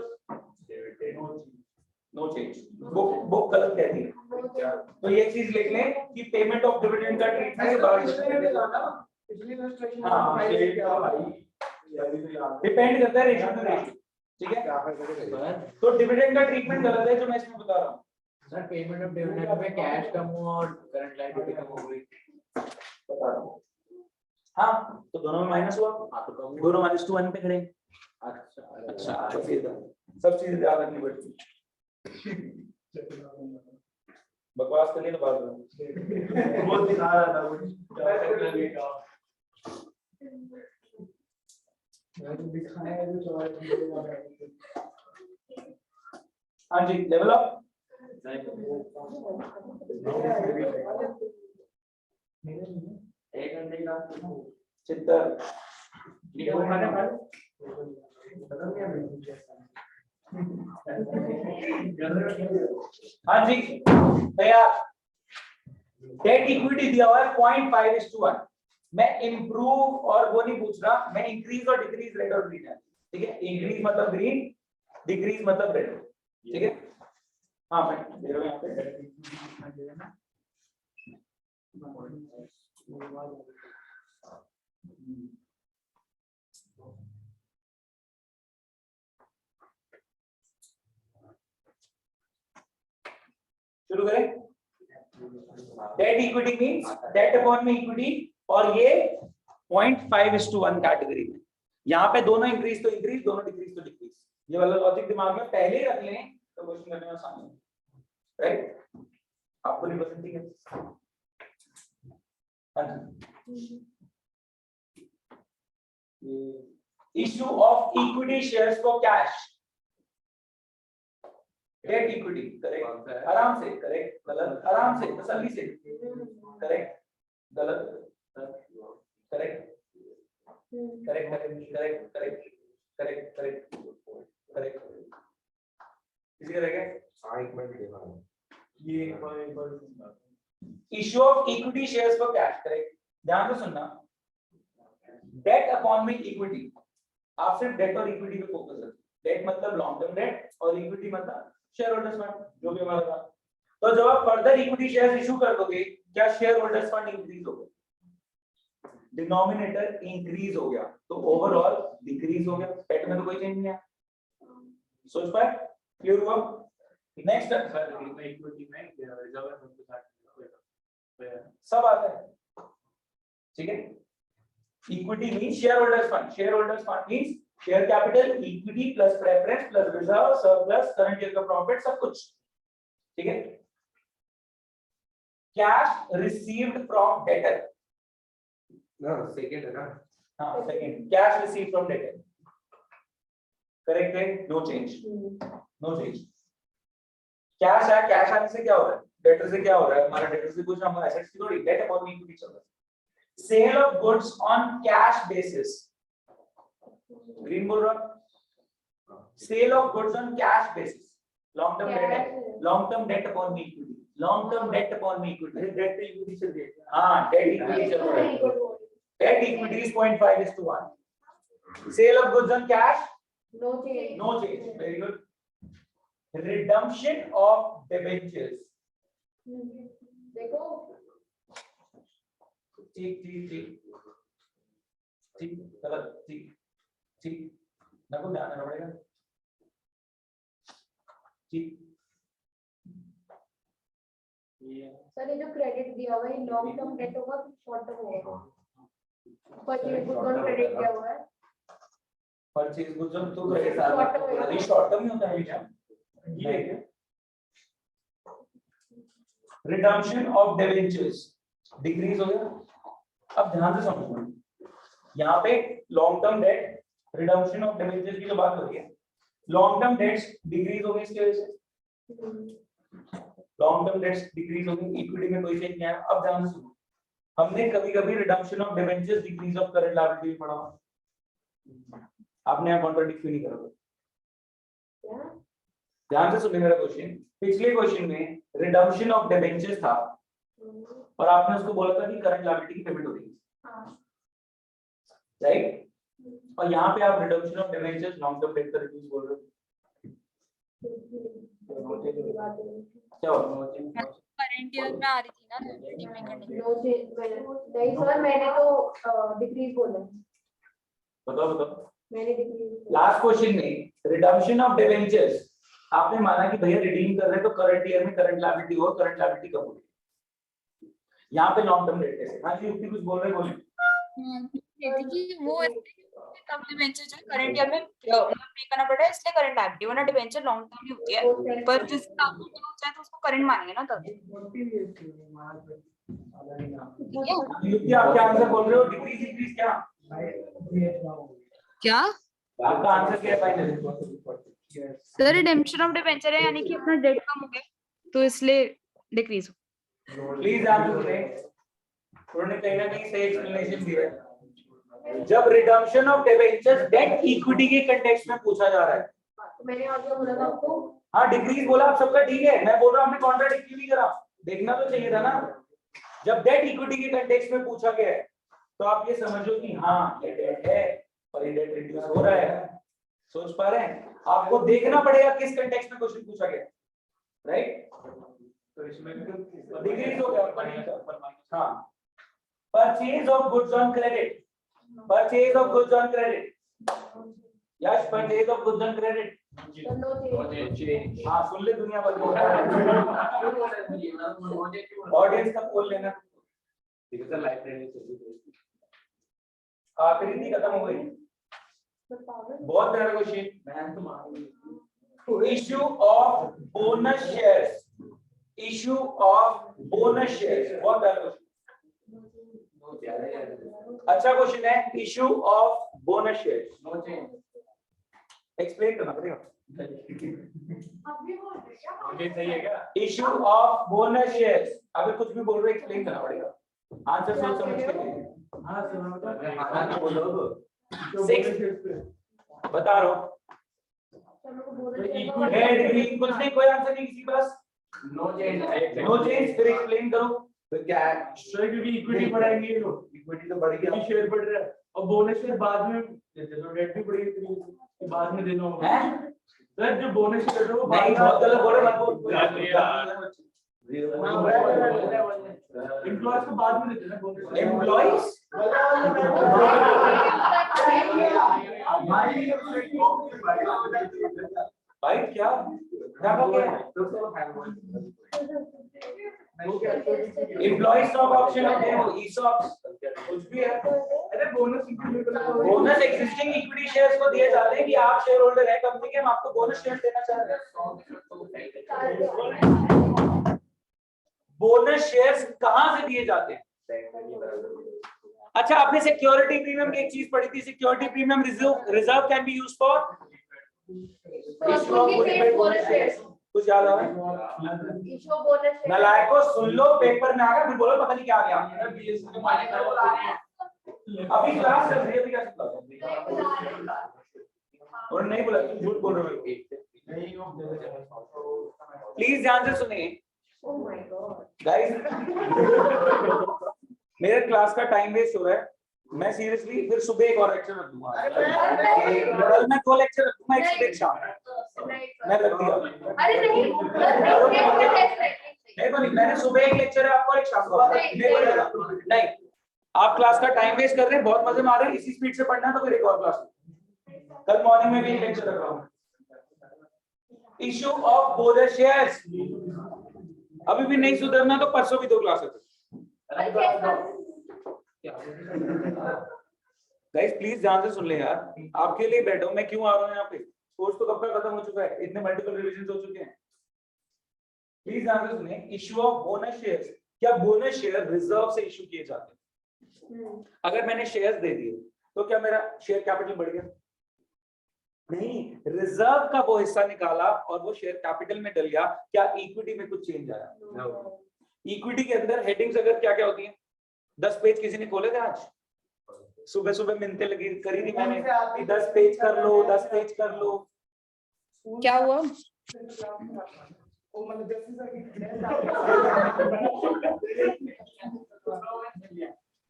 नो चेंज, बुक गलत कहती है, तो ये चीज लिख लें कि पेमेंट ऑफ डिविडेंड का ट्रीटमेंट डिपेंड करता है रेशियो टू रेशियो, ठीक है? तो डिविडेंड का ट्रीटमेंट गलत है जो मैं इसमें बता रहा हूँ सर। पेमेंट ऑफ डिविडेंड में कैश कम हुआ और करंट लायबिलिटी कम हो गई, बता रहा हूँ। हाँ तो दोनों में माइनस हुआ, दोनों -1 पे खड़े। अच्छा सब चीजें याद रखनी पड़ती, बकवास करनी तो बात है। बहुत दिखा रहा था मुझे हाँ जी, लेवल अप चित्तर हाँ जी तैयार। डेट इक्विटी दिया हुआ है 0.5:1। मैं इंप्रूव और वो नहीं पूछ रहा, मैं इंक्रीज और डिक्रीज रेड और ग्रीन है, ठीक है? इंक्रीज मतलब ग्रीन, डिक्रीज मतलब रेड, ठीक है? हाँ मैं दे रहा हूँ यहाँ पे शुरू करें। Debt equity means debt upon में इक्विटी, और ये 0.5:1 कैटेगरी में, यहाँ पे दोनों इंक्रीज तो इंक्रीज, दोनों डिक्रीज तो डिक्रीज। ये वाला लॉजिक दिमाग में पहले ही रख लें तो क्वेश्चन करने में आसान है, राइट? आपको नहीं पसंद, ठीक है? Issue of equity shares for cash, debt equity, correct? आराम से, करेक्ट गलत, आराम से तसल्ली से, करेक्ट गलत, correct correct correct correct correct correct correct correct किसी का रहेगा? ये issue of equity shares for cash, correct? ध्यान से सुनना, डेट अपॉन में इक्विटी, आप सिर्फ डेट और इक्विटी पे फोकस करें। डेट मतलब लॉन्ग टर्म डेट और इक्विटी मतलब शेयर होल्डर्स फंड, जो भी हमारा था। तो जब आप फर्दर इक्विटी शेयर्स इशू कर दोगे, क्या शेयर होल्डर्स फंड इंक्रीज होगा? डिनोमिनेटर इंक्रीज हो गया तो ओवरऑल डिक्रीज हो गया। डेट में तो कोई चेंज नहीं है, सोच पाए? क्लियर हुआ? नेक्स्ट इक्विटी में रिजर्व सब आता है, ठीक है? Equity means share holders fund, share holders fund means share capital, equity plus preference plus reserve surplus current year का प्रॉफिट, सब कुछ, ठीक है? Cash received from debtor, second है ना? हाँ second, cash received from debtor, correct है? No change, no change. Cash है, कैश आने से क्या हो रहा है? डेटर से क्या हो रहा है? हमारा डेटर से कुछ हमारा एसेट्स की थोड़ी, डेट अपॉन इक्विटी चल रहा है। Sale of goods on cash basis, green बोल रहा, sale of goods on cash basis, long term debt, long term debt upon equity, long term debt upon equity, debt पे equity चल रही है। हाँ डेट इक्विटी चल रहा है, debt equity is 0.5:1। Sale of goods on cash, no change, no change, very good. Redemption of debentures, देखो ठीक ठीक ठीक ठीक, गलत, ठीक ठीक, ना को ध्यान रखना पड़ेगा, ठीक। सर ये जो क्रेडिट दिया हुआ है लॉन्ग टर्म डेट होगा कि शॉर्ट टर्म होगा? परचेज गुड्स ऑन क्रेडिट दिया हुआ है, परचेज गुड्स ऑन तो क्रेडिट आ रहा है, शॉर्ट टर्म ही होता है हमेशा। ये रिडम्पशन ऑफ डिबेंचर्स, डिक्रीज हो गया। अब ध्यान से समझो, यहाँ पे long term date redemption of debentures की जो बात हो रही है, लॉन्ग टर्म डेट्स डिक्रीज हो गई इसकी वजह से, लॉन्ग टर्म डेट्स डिक्रीज हो गई, इक्विटी में कोई चेंज नहीं आया। अब ध्यान से सुनो, हमने कभी कभी redemption of debentures decrease of current liability पढ़ा, आपने यहाँ कॉन्ट्रडिक्ट क्यों नहीं करोगे? ध्यान से सुनिए मेरा क्वेश्चन। पिछले क्वेश्चन में रिडम्पशन ऑफ डिबेंचर्स था और आपने उसको बोला था कि करंट लायबिलिटी की पेमेंट हो रही है, राइट? और यहाँ पे आप redemption of debentures long term date का रिड्यूस बोल रहे हो, क्या हुआ? करंट ईयर में आ रही थी ना liability में करने के लिए। नहीं सर, मैंने तो डिक्रीज बोला, बताओ बताओ। मैंने डिक्रीज लास्ट क्वेश्चन में रिडम्पशन ऑफ डिबेंचर्स आपने माना कि भैया रिडीम कर रहे हैं तो करंट ईयर में करंट लायबिलिटी हो, करंट लायबिलिटी कब होगी? यहाँ पे लॉन्ग टर्म डेट कैसे? हाँ जी युक्ति कुछ बोल रहे, बोलिए। कहती कि वो तब डिबेंचर जो करंट ईयर में पे करना पड़ रहा है, इसलिए करंट लायबिलिटी, वरना डिबेंचर लॉन्ग टर्म ही होती है, पर जिसका आपको हो जाए तो उसको करंट मानेंगे ना तब। ठीक है, युक्ति आप क्या आंसर बोल रहे हो? डिक्रीज इंक्रीज क्या? क्या आपका आंसर क्या है final? Sir redemption of debenture है, यानी कि अपना डेट कम हो गया तो इसलिए डिक्रीज हो। प्लीज आंसर करें, उन्होंने कहीं ना कहीं सही एक्सप्लेनेशन दिया है। जब redemption of debentures debt equity के कंटेक्स्ट में पूछा जा रहा है, मैंने और क्या बोला था आपको? हाँ डिक्रीज बोला आप सबका ठीक है, मैं बोल रहा हूँ आपने कॉन्ट्रडिक्ट क्यों नहीं करा? देखना तो चाहिए था ना। जब डेट इक्विटी के कंटेक्स्ट में पूछा गया है तो आप ये समझो कि हाँ ये डेट है और ये डेट रिड्यूस हो रहा है, सोच पा रहे हैं? आपको देखना पड़ेगा किस कंटेक्स्ट में क्वेश्चन पूछा गया, राइट? तो इसमें डिक्रीज हो गया ऊपर नीचे। हाँ, purchase of goods on credit, purchase of goods on credit, yes purchase of goods on credit. हाँ सुन ले दुनिया भर ऑडियंस का बोल लेना। आखिरी थी खत्म हो गई। बहुत प्यारा question. Issue of bonus shares, issue of bonus shares, बहुत प्यारा क्वेश्चन, अच्छा क्वेश्चन है। Issue of bonus shares explain करना पड़ेगा। सही है क्या? इश्यू ऑफ बोनस शेयर्स, अगर कुछ भी बोल रहे एक्सप्लेन करना पड़ेगा, आंसर सोच समझ के दीजिए। बता रहा हूँ, कुछ नहीं, कोई आंसर नहीं किसी पास, नो चेंज, फिर एक्सप्लेन करो। तो क्या है? क्योंकि इक्विटी बढ़ाएंगे ये लोग, इक्विटी तो बढ़ गया, शेयर बढ़ रहा है और बोनस शेयर बाद में देते, तो डेट भी बढ़ेगी, बाद में देना होगा। सर जो बोनस शेयर है वो नहीं, बहुत गलत बोल रहे मत बोल। एम्प्लॉयज को बाद में देते हैं बोनस। एम्प्लॉइज भाई क्या क्या हो गया? एम्प्लॉय स्टॉक ऑप्शन होते हैं वो ईसॉप्स कुछ भी है। अरे बोनस एक्जिस्टिंग इक्विटी शेयर्स को दिए जाते हैं कि आप शेयर होल्डर है कंपनी के, हम आपको बोनस शेयर देना चाहते हैं। बोनस शेयर्स कहां से दिए जाते हैं? अच्छा, आपने सिक्योरिटी प्रीमियम की एक चीज पढ़ी थी, security premium reserve can be used for कुछ याद आ रहा है? नलायको सुन लो, पेपर में आ गया फिर बोलो पता नहीं क्या आ गया। अभी क्लास चल रही है, अभी क्या चल रहा है? और नहीं बोला, तुम झूठ बोल रहे हो। प्लीज ध्यान से सुनिए गाइस, मेरे क्लास का टाइम वेस्ट हो रहा है। मैं सीरियसली फिर सुबह एक और लेक्चर रख दूंगा, कल मैं 2 लेक्चर रख दूंगा, एक सुबह एक शाम मैं रख दिया। नहीं, मैंने सुबह एक लेक्चर है आपको, एक शाम को नहीं। आप क्लास का टाइम वेस्ट कर रहे हैं, बहुत मजे में आ रहे हैं। इसी स्पीड से पढ़ना तो फिर एक और क्लास, कल मॉर्निंग में भी एक लेक्चर रख रहा हूँ। इश्यू ऑफ बोनस शेयर्स, अभी भी नहीं सुधरना तो परसों भी 2 क्लास है। गाइस प्लीज ध्यान से सुन ले यार, आपके लिए बैठा हूं मैं, क्यों आ रहा हूं यहाँ पे? कोर्स तो कब का खत्म हो चुका है, इतने मल्टीपल रिवीजन हो चुके हैं। प्लीज ध्यान से सुनिए, इश्यू ऑफ बोनस शेयर्स क्या बोनस शेयर रिजर्व से इशू किए जाते हैं? अगर मैंने शेयर्स दे दिए तो क्या मेरा शेयर कैपिटल बढ़ गया? नहीं, रिजर्व का वो हिस्सा निकाला और वो शेयर कैपिटल में डल गया, क्या इक्विटी में कुछ चेंज आया? इक्विटी के अंदर हेडिंग्स अगर क्या क्या होती हैं? 10 पेज किसी ने खोले थे आज? सुबह सुबह मिन्नतें लगी करी थी मैंने कि 10 पेज कर लो, 10 पेज कर लो। क्या हुआ?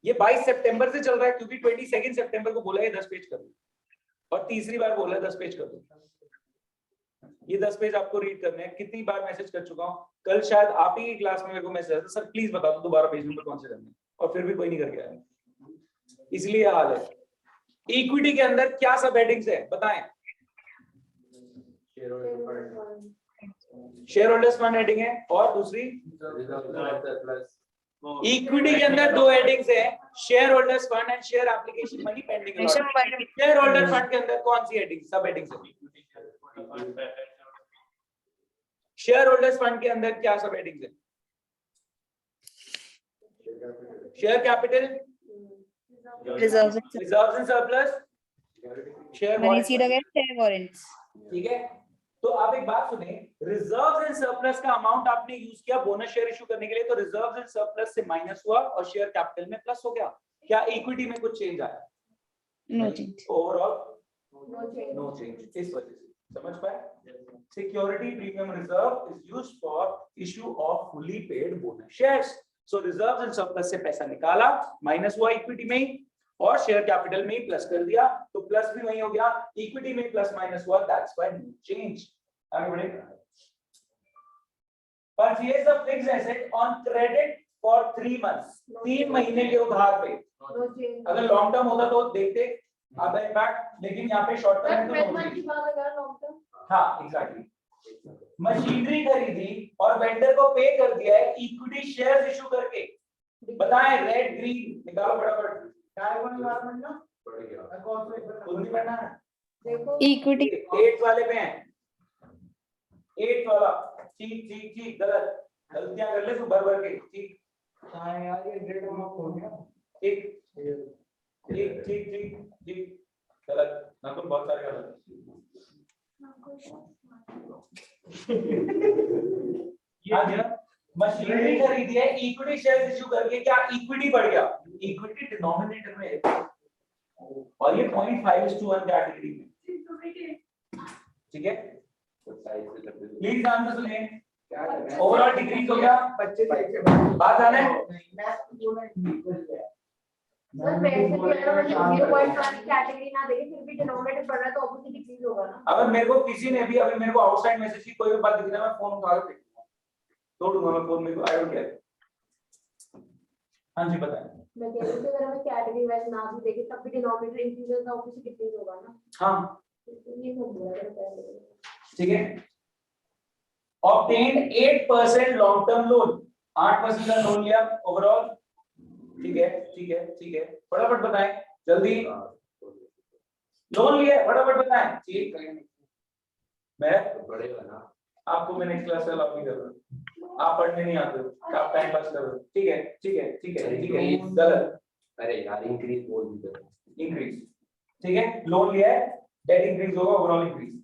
ये 22 सितंबर से चल रहा है क्योंकि 22 सितंबर को बोला है 10 पेज कर दो और तीसरी बार बोला है 10 पेज कर दो। ये 10 पेज आपको रीड करने हैं। कितनी बार मैसेज कर चुका हूँ, कल शायद आप ही की क्लास में मेरे को मैसेज आया था, सर प्लीज बता दो दोबारा पेज नंबर कौन से करने हैं, और फिर भी कोई नहीं करके आया, इसलिए हाल है। इक्विटी के अंदर क्या सब हेडिंग्स है बताएं? शेयर होल्डर्स फंड हेडिंग है और दूसरी इक्विटी के अंदर 2 हेडिंग्स है, share holders fund and share application money pending. Share holder fund के अंदर कौन सी हेडिंग सब हेडिंग्स है? शेयर होल्डर्स फंड के अंदर क्या सब हेडिंग्स है? Share capital, reserves reserves and surplus, share money seed again share warrants. ठीक है, तो आप एक बात सुने, रिजर्व्स एंड सरप्लस का अमाउंट आपने यूज किया बोनस शेयर इशू करने के लिए, तो रिजर्व्स एंड सरप्लस से माइनस हुआ और शेयर कैपिटल में प्लस हो गया। क्या इक्विटी में कुछ चेंज आया? No change. Overall no change. इस वजह से समझ पाए? Security premium reserve is used for issue of fully paid bonus shares. So reserves and surplus से पैसा निकाला, माइनस हुआ इक्विटी में ही और शेयर कैपिटल में ही प्लस कर दिया, तो प्लस भी वही हो गया, इक्विटी में प्लस माइनस हुआ, दैट्स व्हाई नो चेंज। आगे बढ़े। Purchase of fixed asset on credit for 3 months, 3 महीने के उधार पे। अगर लॉन्ग टर्म होता तो देखते आता इम्पैक्ट, लेकिन यहाँ पे शॉर्ट टर्म है तो हाँ एग्जैक्टली। मशीनरी खरीदी और वेंडर को पे कर दिया है इक्विटी शेयर्स इशू करके, बताएं रेड ग्रीन निकालो फटाफट। इक्विटी 8 वाले पे हैं, 8 वाला। ठीक ठीक ठीक, गलत गलतियां कर ले तू भर भर के। ठीक यार ये ग्रेड में खोल गया। ठीक ठीक ठीक ठीक ठीक, गलत नकुल, बहुत सारे गलत। मशीनरी खरीदी है इक्विटी शेयर्स इशू करके, क्या इक्विटी बढ़ गया? इक्विटी डिनोमिनेटर में है और ये 0.5:1 कैटेगरी में। ठीक है, प्लीज ध्यान से सुनिए। ओवरऑल डिक्रीज हो गया, बात आने सर वैसे भी अगर 0.1 कैटेगरी ना देखे फिर भी डिनोमिनेटर बढ़ रहा है तो ऑब्वियसली डिक्रीज होगा ना। अगर मेरे को किसी ने भी अभी मेरे को आउटसाइड मैसेज की कोई भी बात दिखी ना, मैं फोन उठा के तोड़ूंगा, मैं फोन में आई डोंट केयर। हाँ जी बताएं। मैं कह रही हूं कि अगर हमें कैटेगरी वाइज ना भी देखे तब भी डिनोमिनेटर इंक्रीज होगा, ऑब्वियसली डिक्रीज होगा ना। हाँ ये हो गया। ठीक है, obtained 8% लॉन्ग टर्म लोन, 8% का लोन लिया ओवरऑल। ठीक है ठीक है ठीक है, फटाफट बताएं जल्दी। लोन लिया फटाफट बताएं। ठीक है, मैं बढ़ेगा ना, आपको मैं नेक्स्ट क्लास से अलाउ नहीं कर रहा, आप पढ़ने नहीं आते हो, आप टाइम पास कर रहे हो। ठीक है ठीक है ठीक है ठीक है, गलत। अरे यार इंक्रीज बोल दी, इंक्रीज। ठीक है, लोन लिया है, डेट इंक्रीज होगा, overall increase.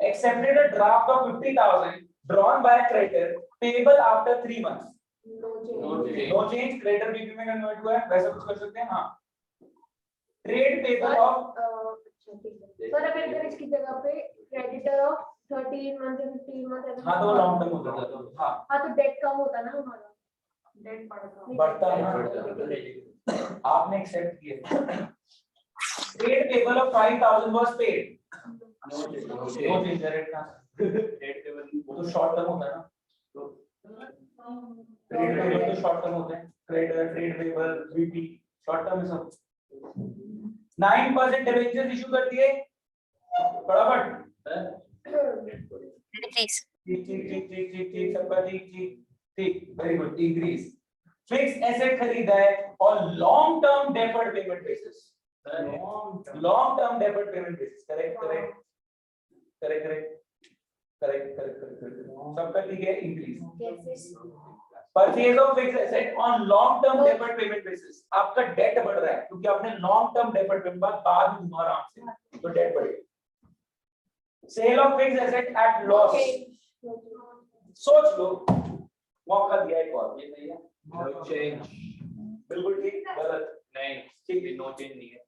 Accepted a draft of 50,000 drawn by a creditor payable after 3 months, no change. Creditor BP में कन्वर्ट हुआ है, वैसा कुछ कर सकते हैं। हाँ, ट्रेड पेबल ऑफ सर अगर इसकी जगह पे क्रेडिटर ऑफ 13 मंथ 15 मंथ, हाँ तो लॉन्ग टर्म होता है। हाँ तो डेट कम होता ना हमारा, डेट बढ़ता है, आपने एक्सेप्ट किया। Trade payable of 5,000 was paid, no change rate का, तो शॉर्ट टर्म होता है ना, तो ट्रेड पेबल तो शॉर्ट टर्म होते हैं, creditor trade payable BP short term है सब। 9% डिबेंचर्स इशू कर दिए फटाफट। प्लीज ठीक ठीक ठीक ठीक ठीक ठीक, सबका ठीक ठीक ठीक, very good. Increase fix asset खरीदा है और long term deferred payment basis, long term deferred payment basis. Correct correct correct correct correct correct correct, सबका ठीक है। Increase purchase of fixed asset on long term deferred payment basis, आपका date बढ़ रहा है क्योंकि आपने लॉन्ग टर्म डेफर्ड पेमेंट बाद में दूंगा आराम से, तो डेट बढ़ेगा। Sale of fixed asset at loss, सोच लो, मौका दिया एक और, ये नहीं है नो चेंज, बिल्कुल ठीक, गलत नहीं ठीक, नो चेंज नहीं है,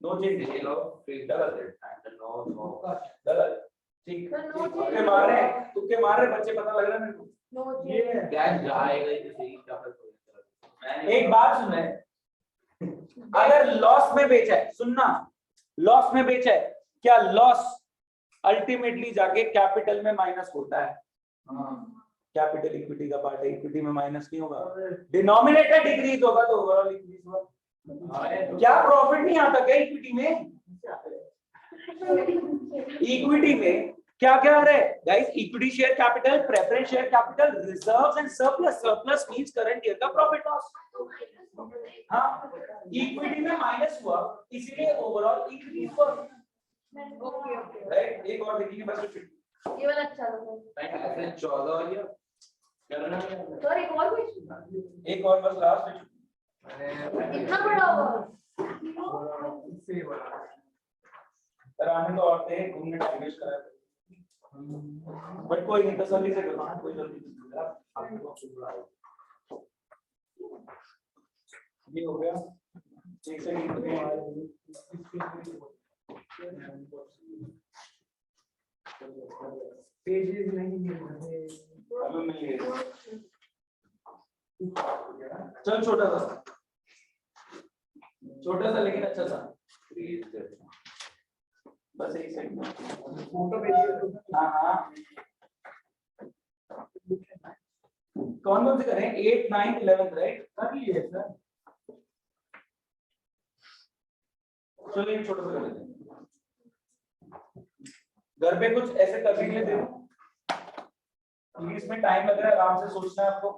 no change, sale of fixed गलत एसेट नो नो गलत ठीक, तो no तुक्के मार रहे हैं, तुक्के मार रहे बच्चे, पता लग रहा है मेरे को। नो ये कैश जाएगा ही तो सही, क्या फर्क पड़ेगा। एक बात सुन रहे, अगर लॉस में बेचा है, सुनना, लॉस में बेचा है, क्या लॉस अल्टीमेटली जाके कैपिटल में माइनस होता है? कैपिटल इक्विटी का पार्ट है, इक्विटी में माइनस नहीं होगा, डिनोमिनेटर डिक्रीज होगा तो ओवरऑल इंक्रीज होगा। क्या प्रॉफिट नहीं आता क्या इक्विटी में? इक्विटी में क्या क्या आ रहा है guys? Equity share capital, preference share capital, reserves and surplus, surplus means current year का प्रॉफिट लॉस। हाँ, इक्विटी में माइनस हुआ इसलिए ओवरऑल इंक्रीज हुआ, ओके ओके, राइट? एक और देखिए बस, ये वाला अच्छा लगा। ऐसे 14 हो गया करना है। सर एक और कुछ, एक और बस लास्ट। इतना बड़ा होगा। कराने तो और थे, घूमने टाइम वेस्ट करा, बट कोई नहीं, तसल्ली से करना, कोई जल्दी नहीं। ये हो गया, एक सेकंड पेजेस नहीं है, अभी मिल गए, चल छोटा सा लेकिन अच्छा सा, बस एक सेकंड, फोटो भेजिए। हाँ हाँ, कौन कौन से करें? 8, 9, 11 राइट? कर लिए सर, चलो एक छोटा सा कर लेते हैं, घर पे कुछ ऐसे करने के लिए दे दो, इसमें टाइम लग रहा है, आराम से सोचना है आपको।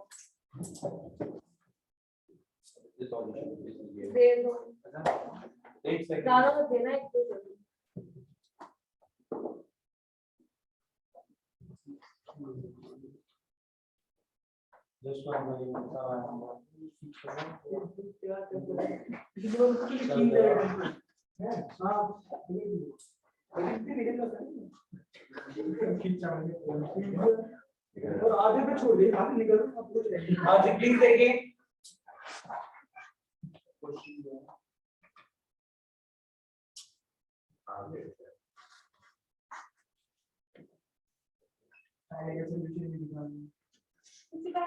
दे दो, एक सेकंड, ज्यादा मत देना, एक दो दे दो। जस्ट वन मिनट, और आधे पे छोड़ दिए, आधे निकल रहे, आप कुछ नहीं। हाँ जी प्लीज देखिए,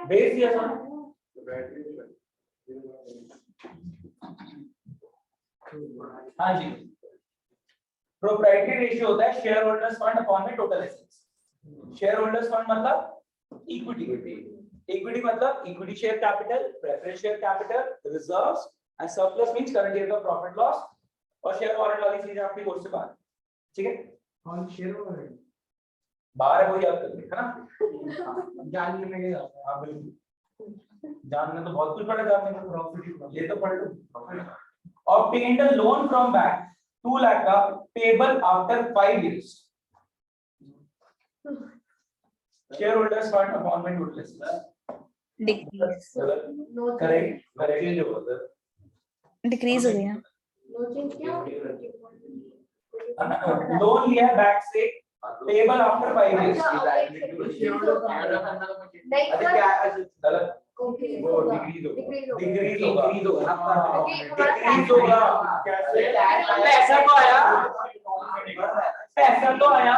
बेस दिया था, हाँ जी, प्रोप्राइटरी रेशियो होता है शेयर होल्डर्स फंड अपॉन में total assets. Share holders fund मतलब इक्विटी, इक्विटी मतलब equity share capital, preference share capital, reserves and surplus means current year का प्रॉफिट लॉस, और शेयर वारंट वाली चीजें आपकी कोर्स से बाहर, ठीक है? कौन शेयर हो रहे हैं? बाहर है वो याद कर ले, है ना? जानने में गया। हाँ बिल्कुल, जानना तो बहुत कुछ पड़ा, जानने का प्रॉफिट ये तो पढ़ लो। Obtained a loan from bank 2 lakh का payable after 5 years. Shareholders fund upon my total assets. Decrease no Correct, correct. Decrease हो गया। नो चेंज क्या? लोन लिया है बैंक से, payable after 5 years. अच्छा, नहीं अरे सर, क्या गलत, ओके, वो डिक्रीज होगा, डिक्रीज होगा। डिक्रीज होगा, Increase होगा ना, ओके, हमारा डिक्रीज होगा। कैसे? पैसा तो आया, पैसा तो आया,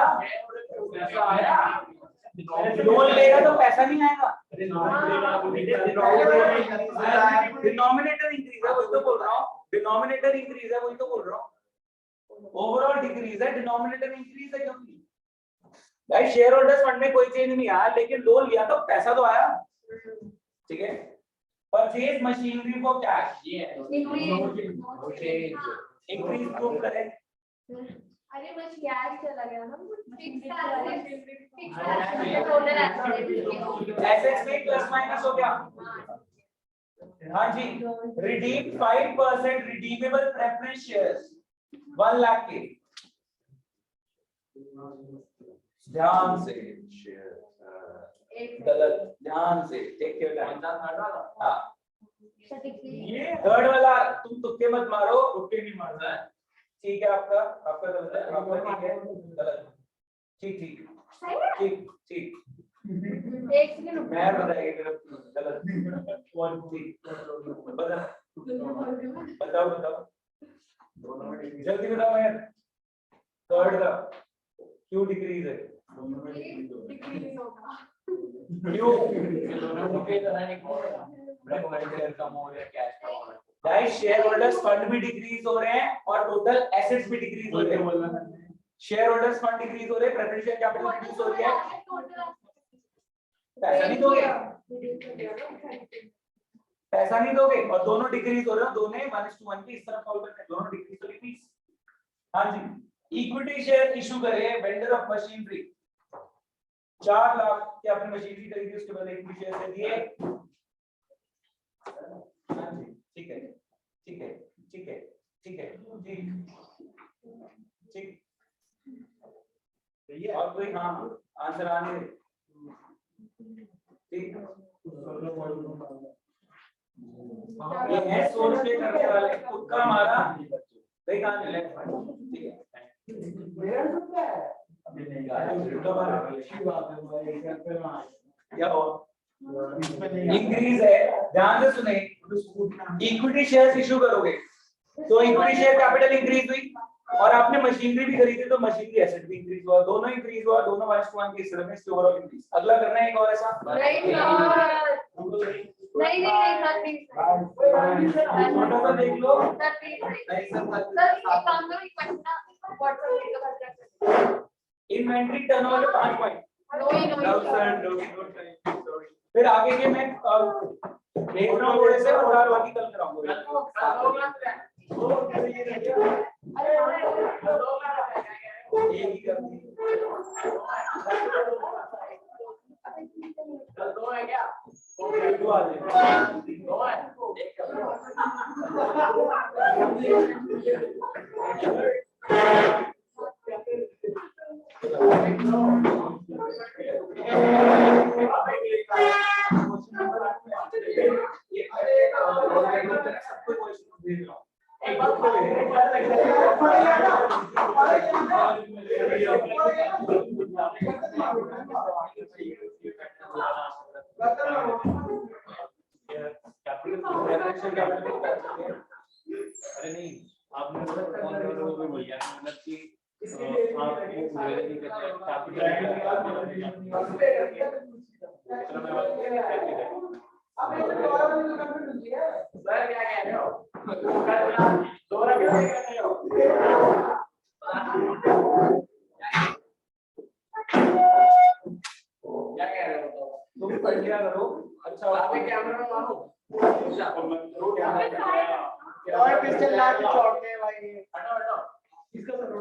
लोन लेगा तो पैसा नहीं आएगा, डिनोमिनेटर इंक्रीज है, वही तो बोल रहा हूँ, डिनोमिनेटर इंक्रीज है, वही तो बोल रहा हूँ, ओवरऑल डिक्रीज है, डिनोमिनेटर इंक्रीज है, क्योंकि भाई शेयर होल्डर्स फंड में कोई चेंज नहीं आया, लेकिन लोन लिया तो पैसा तो आया, ठीक है? परचेज मशीनरी फॉर कैश, ये इंक्रीज प्रूव करें, अरे बस कैश चला गया ना, एसेट्स में प्लस माइनस हो गया, हाँ जी, redeem 5% redeemable preference shares 1 lakh के, ध्यान से एक गलत, ध्यान से टेक योर टाइम। हाँ सर डिक्रीज ये थर्ड वाला तुम तुक्के मत मारो, ओके नहीं मारना है। ठीक है आपका गलत है, आपका ठीक है गलत, ठीक ठीक ठीक ठीक एक सेकंड रुको। मैं बताएगा गलत ठीक बताओ बताओ जल्दी बताओ यार। थर्ड का क्यों डिक्रीज है, डिक्रीज होगा क्यों दोनों के तरह नहीं शेयर कम हो रहा है, कैश कम हो रहा है। गाइस शेयर होल्डर्स फंड भी डिक्रीज हो रहे हैं और टोटल एसेट्स भी डिक्रीज हो रहे हैं। शेयर होल्डर्स फंड डिक्रीज हो रहे हैं, प्रेफरेंशियल कैपिटल रिड्यूस हो रही है। पैसा नहीं दोगे, पैसा नहीं दोगे और दोनों डिक्रीज हो रहे हो, दोनों -1 की इस तरफ फॉलो करते हैं, दोनों डिक्रीज तो डिक्रीज। हाँ जी, इक्विटी शेयर इशू करे वेंडर ऑफ मशीनरी 4 लाख की अपनी मशीनरी खरीदी, उसके बाद इक्विटी शेयर से दिए। हाँ जी ठीक है ठीक है ठीक है ठीक है ठीक ठीक और कोई हाँ आंसर आने दे। ठीक ये है सोच के करने वाले, तुक्का मारा सही कहां मिले। ठीक है क्या हुआ, इंक्रीज है, ध्यान से सुने। इक्विटी शेयर्स इशू करोगे तो इक्विटी शेयर कैपिटल इंक्रीज हुई और आपने मशीनरी भी खरीदी तो मशीनरी एसेट भी इंक्रीज हुआ, दोनों इंक्रीज हुआ, दोनों 1:1 की तरह में ओवरऑल इंक्रीज। अगला करना है एक और ऐसा नहीं सर नहीं छोटा सा देख लो। सर प्लीज नहीं सर एक काम करो एक पटना व्हाट्सएप लिंक कर दो। Inventory turnover 5 point. नो फिर आगे के मैं देख रहा हूँ थोड़े से और बाकी कल कराऊंगा। एक ही करनी दो है क्या? दो आ जाएंगे। दो है, एक कर लो। अरे नहीं, आपने भैया मतलब कि सर क्या कह रहे हो? क्या कह रहे हो? तुम बढ़िया करो। अच्छा आप एक कैमरा में मारो। और पिस्टल ला के छोड़ते हैं भाई। हटो हटो।